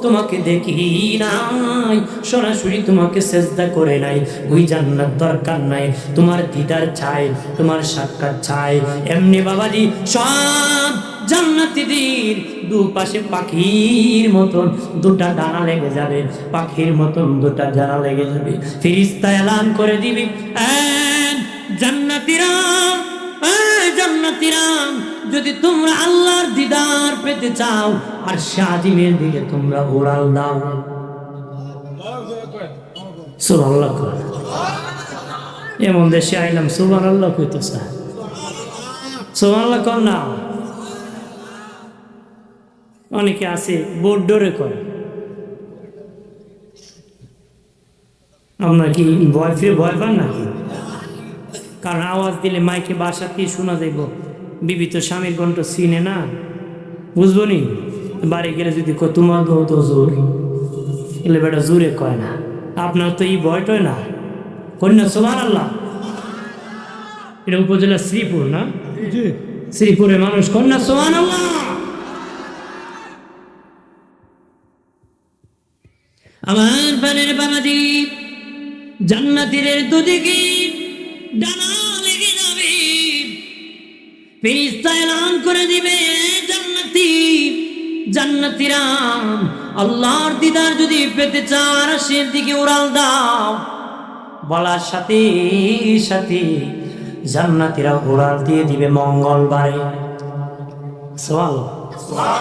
Speaker 1: তোমাকে দেখি নাই, সরাসরি তোমাকে সেজদা করে নাই। ওই জান্নাত দরকার নাই, তোমার দিদার চাই, তোমার সাক্ষাৎ চাই। এমনি বাবাজি সব জান্নাতীদের দুপাশে পাখির মতন দুটা ডানা লেগে যাবে, পাখির মতন দুটা ডানা লেগে যাবে। ফেরেশতা এলান করে দিবে, জান্নাতীরা, জান্নাতীরা, যদি তোমরা আল্লাহর দিদার পেতে চাও আর শাজিমের দিকে তোমরা উড়াল দাও। সুবহানাল্লাহ। এমন দেশে আইলাম সুবহানাল্লাহ কইতেছে, সুবহানাল্লাহ কর না। অনেকে আছে বোর্ড ডোরে করে। আপনার কি ভয় পান নাকি? কারণ আওয়াজ দিলে মাইকে বাসাতেই শোনা যাইব। বিবি তো স্বামীর কণ্ঠ চিনে না, বুঝবো নি। বাড়ি গেলে যদি তোমার তো জোর এলে বেটা জোরে কয় না। আপনার তো এই ভয়টয় না, কন্যা সুবহানাল্লাহ। এটা উপজেলা শ্রীপুর না? শ্রীপুরের মানুষ কন্যা সুবহানাল্লাহ। আমার প্রাণের বাবাজি, জান্নাতীদের দুদিকে ডানা লেগে যাবে, ফেরেশতা এলান করে দিবে, জান্নাতি জান্নাতীরা আল্লাহর দিদার যদি পেতে চাও আরশের দিকে উড়াল দাও। বলার সাথে সাথে জান্নাতীরা উড়াল দিয়ে দিবে মঙ্গলবারে। সুবহানাল্লাহ।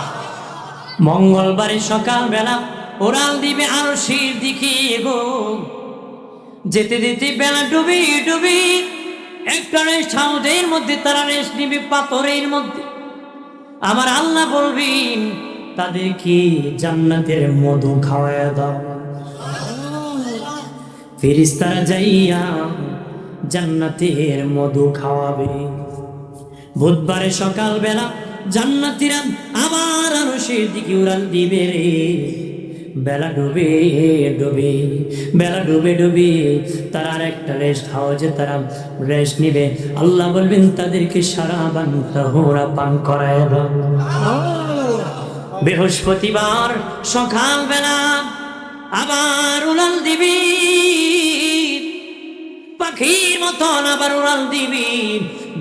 Speaker 1: মঙ্গলবারে সকালবেলা উড়াল দিবে আরশের দিকে গো। যেতে যেতে বেলা ডুবে ডুবে একটা রেস্ট হাউসের মধ্যে তারা রেস্ট নিবে, পাথরের মধ্যে। আমার আল্লাহ বলবেন তাদেরকে জান্নাতের মধু খাওয়ায়া দাও। ফেরেশতারা যাইয়া জান্নাতের মধু খাওয়াবে। বুধবারে সকালবেলা জান্নাতীরা আবার আরশের দিকে উড়াল দিবে রে। বেলা ডুবে ডুবে বেলা ডুবে ডুবে তারা আর একটা রেস্ট হাউসে তারা রেস্ট নিবে। আল্লাহ বলবেন তাদেরকে সারাবান তাহুরা পান করায় দাও। বৃহস্পতিবার সকালবেলা আবার উড়াল দিবি, পাখির মতন আবার উড়াল দিবি।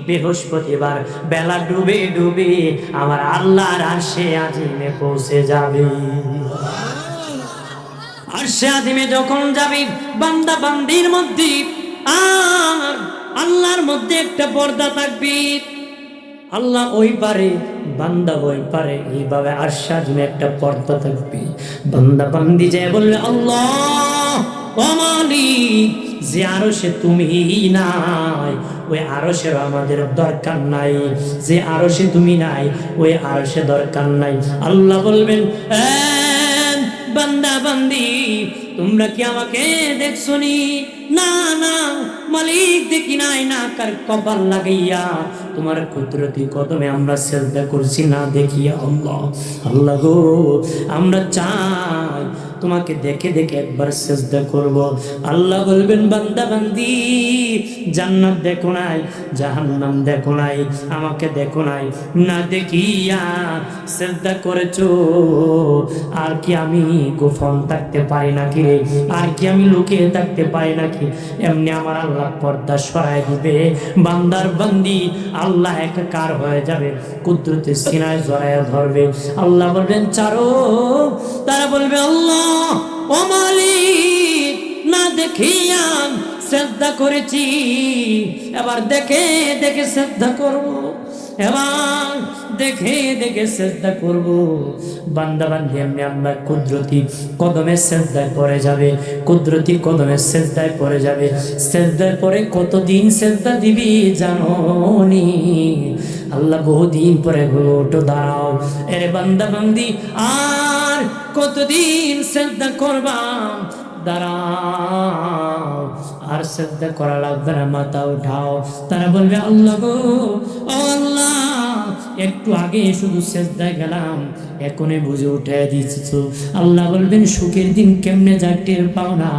Speaker 1: বৃহস্পতিবার বেলা ডুবে ডুবে আমার আল্লাহর আরশে আজিমে পৌঁছে যাবে। আরশে আজিমে যখন যাবি, বান্দা বান্দির মধ্যে আর আল্লাহর মধ্যে একটা পর্দা থাকবে। আল্লাহ ওই পারে, বান্দা ওই পারে, এইভাবে আরশে আজিমে একটা পর্দা থাকবে। বান্দা বান্দি যায় বললে আল্লাহ ও মালিক, যে আরশে তুমি নাই ওই আরশের আমাদের দরকার নাই, যে আরশে তুমি নাই ওই আরশে দরকার নাই। আল্লাহ বলবেন বান্দা বান্দি তোমরা কি আমাকে দেখছনি? না না মালিক দেখি নাই, না কার কপাল লাগাইয়া তোমার কুদরতি কদমে আমরা সিজদা করছি না দেখিয়া। আল্লাহ আল্লাহ গো, আমরা চাই তোমাকে দেখে দেখে একবার সিজদা করব। আল্লাহ বলবেন বান্দা বান্দি জান্নাত দেখো নাই, জাহান্নাম দেখো নাই, আমাকে দেখো নাই, না দেখিয়া সিজদা করেছো। আর কি আমি গোপন থাকতে পারি নাকি? আর কি আমি লুকিয়ে থাকতে পারি নাকি? এমনি আমার আল্লাহ পর্দা সরাই দিবে। বান্দার বান্দি আল্লাহ একাকার হয়ে যাবে, কুদরতের সিনায় জড়ায়া ধরবে। আল্লাহ বলবেন চারো, তারা বলবে আল্লাহ ও মালিক না দেখিয়া সিজদা করেছি, এবার দেখে দেখে সিজদা করব, এবার দেখে দেখে সিজদা করব। বান্দা বান্দি এমনি আল্লাহ কুদরতি কদমে সিজদায় পড়ে যাবে, কুদরতি কদমে সিজদায় পড়ে যাবে। সিজদায় পড়ে কতদিন সিজদা দিবি জানোনি? আল্লাহ বহুদিন পরে ওঠো দাঁড়াও, এরে বান্দা বান্দি আর কতদিন সিজদা করবা? দাঁড়াও, আর সিজদা করা লাগবে না, মাথা উঠাও। তারা বলবে আল্লাহ গো ও আল্লাহ, একটু আগে শুধু সিজদায় গেলাম, এখনই বুঝে উঠে দিচ্ছ। আল্লাহ বলবেন সুখের দিন কেমনে যা টের পাও না,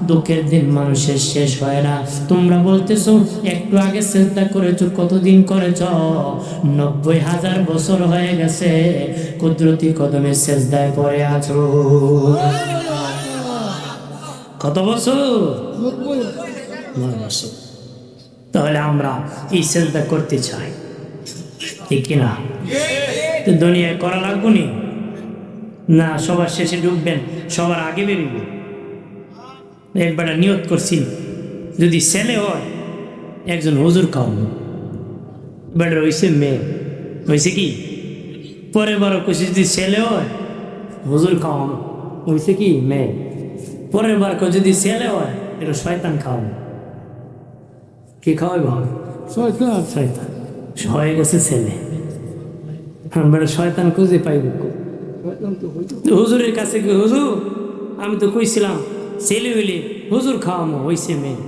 Speaker 1: দুঃখের দিন মানুষের শেষ হয় না। তোমরা বলতেছো একটু আগে সিজদা করেছো, কতদিন করেছ? 90,000 বছর হয়ে গেছে কুদরতি কদমে সিজদায় পড়ে আছো। কত বছর? 90 বছর। তাহলে আমরা এই সিজদা করতে চাই, ঠিক কিনা? তো দুনিয়ায় করা লাগবো নি না? সবার শেষে ঢুকবেন, সবার আগে বেরোবেন। একবার নিয়ত করছি যদি ছেলে হয় একজন হুজুর খাওয়াবো, এবার হয়েছে মেয়ে, হয়েছে কি পরে বার করছি যদি ছেলে হয় হুজুর খাওয়ানো, হয়েছে কি মেয়ে। পরের বার যদি ছেলে হয় এটা শয়তান খাওয়াবো। কি খাওয়াই ভাব? শয়তান। শয়তান হয়ে গেছে ছেলে, শয়তান খুঁজে পাইব হুজুরের কাছে। হুজুর আমি তো কইছিলাম ছেলে হইলে হুজুর খাওয়ামো, হয়েছে মেয়ে।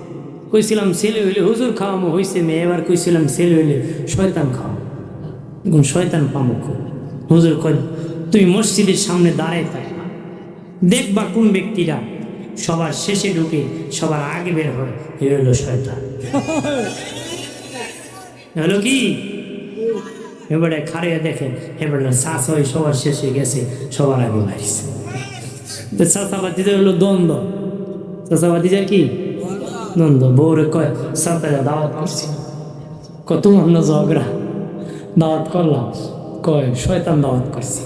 Speaker 1: কইছিলাম ছেলে হইলে হুজুর খাওয়ামো, হয়েছে মেয়ে। এবার কইছিলাম ছেলে হইলে শয়তান খাওয়াবো, এখন শয়তান পামো। হুজুর কই তুমি মসজিদের সামনে দাঁড়ায় থাকবা, দেখবা কোন ব্যক্তিরা সবার শেষে ঢুকে সবার আগে বের হয়, এ হইল শয়তান। হলো কি এবারে খাড়িয়ে দেখেন এবারে শ্বাস হয়ে সবার শেষ হয়ে গেছে, সবার আগে মারিছে। তো চাষাবাদিদের হলো দ্বন্দ্ব, চাষাবাদিদের কি দ্বন্দ্ব। বউরে কয় সাঁতারে দাওয়াত করছি, কত অন্য ঝগড়া, দাওয়াত করলাম, কয় শয়তান দাওয়াত করছি।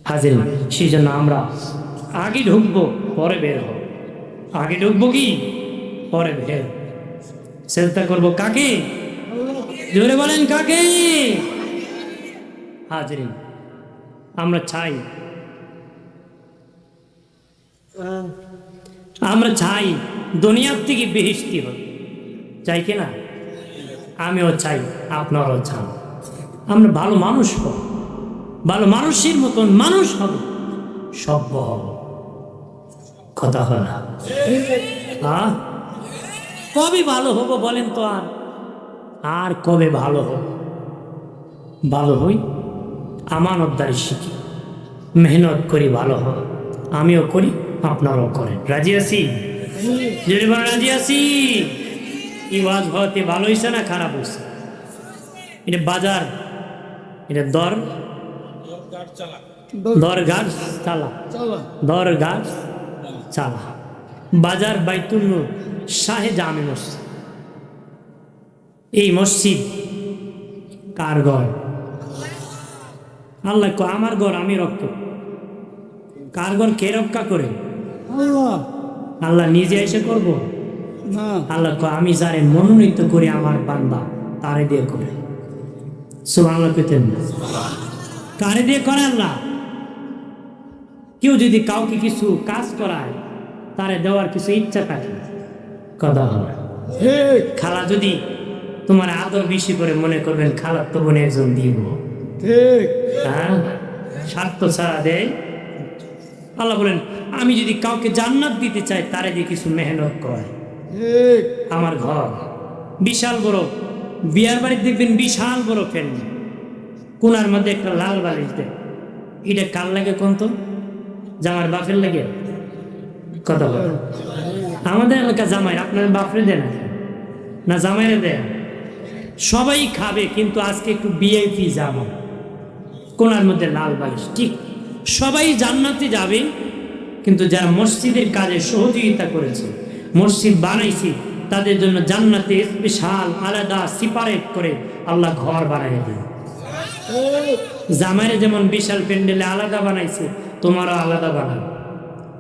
Speaker 1: হাজির সেই জন্য আমরা আগে ঢুকবো পরে বের হব, আগে ঢুকবো কি পরে বের, চেষ্টা করবো কাকে, জোরে বলেন কাকে। হাজির আমরা চাই, আমরা চাই দুনিয়ার থেকে বেহেশতি হোক, চাই কিনা? আমিও চাই, আপনারাও চান। আমরা ভালো মানুষ হব, ভালো মানুষের মতন মানুষ হব, সভ্য হব। কথা হয় না? হ্যাঁ, কবে ভালো হব বলেন তো? আর কবে ভালো হব? ভালো হই, আমানতদারি শিখি, মেহনত করি, ভালো হব। আমিও করি, আপনারাও করেন। রাজি আছি? যদি বলেন রাজি আছি। এই ওয়াজ হতে ভালো হয়েছে না খারাপ হয়েছে? এটা বাজার, এটা দর গাছ চালা, দর গাছ চালা। বাজার বাইতুল নূর শাহে জামে মসজিদ। এই মসজিদ কার ঘর? আল্লাহ কো আমার ঘর আমি রক্ষা। কার ঘর কে রক্ষা করে? আল্লাহ নিজে এসে করব না। আল্লাহ কো আমি যারে মনোনীত করে আমার বান্দা তারে দিয়ে করে। সুবহানাল্লাহ কইতেন না? কারে দিয়ে করে আল্লাহ? কেউ যদি কাউকে কিছু কাজ করায় তারে দেওয়ার কিছু ইচ্ছা থাকে, কথা হয়। খালা যদি তোমার আদর বেশি করে মনে করবেন খালার তো বোন একজন দিব, হ্যাঁ, স্বার্থ ছাড়া দেয়। আল্লাহ বলেন আমি যদি কাউকে জান্নাত দিতে চাই তারে দিয়ে কিছু মেহনত করে। আমার ঘর বিশাল বড়, বিয়ার বাড়িতে দেখবেন বিশাল বড় ফ্যান, কোনার মধ্যে একটা লাল বালিশ দেয়। এটা কার লাগে কোন তো? জামার বাপের লাগে? কথা বল। আমাদের এলাকা জামাই, আপনার বাপরে দেয় না জামাইরে দেয়? সবাই খাবে, কিন্তু আজকে একটু ভিআইপি জামা, কোনার মধ্যে লাল বালিশ। ঠিক সবাই জান্নাতে যাবে, কিন্তু যারা মসজিদের কাজে সহযোগিতা করেছে, মসজিদ বানাইছে, তাদের জন্য জান্নাতে স্পেশাল আলাদা সিপারেট করে আল্লাহ ঘর বানাই দেয়। জামাইরে যেমন বিশাল প্যান্ডেলে আলাদা বানাইছে, তোমারও আলাদা বানাবে।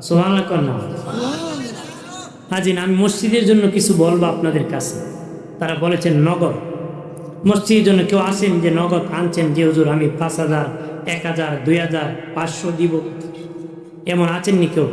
Speaker 1: সুবহানাল্লাহ কন্যা। হাজিন আমি মসজিদের জন্য কিছু বলবো আপনাদের কাছে। তারা বলেছেন নগদ মসজিদের জন্য কেউ আসেন যে নগদ আনছেন যে হুজুর আমি 5,000, 1,000, 2,000, 500 দিব, এমন আছেননি কেউ?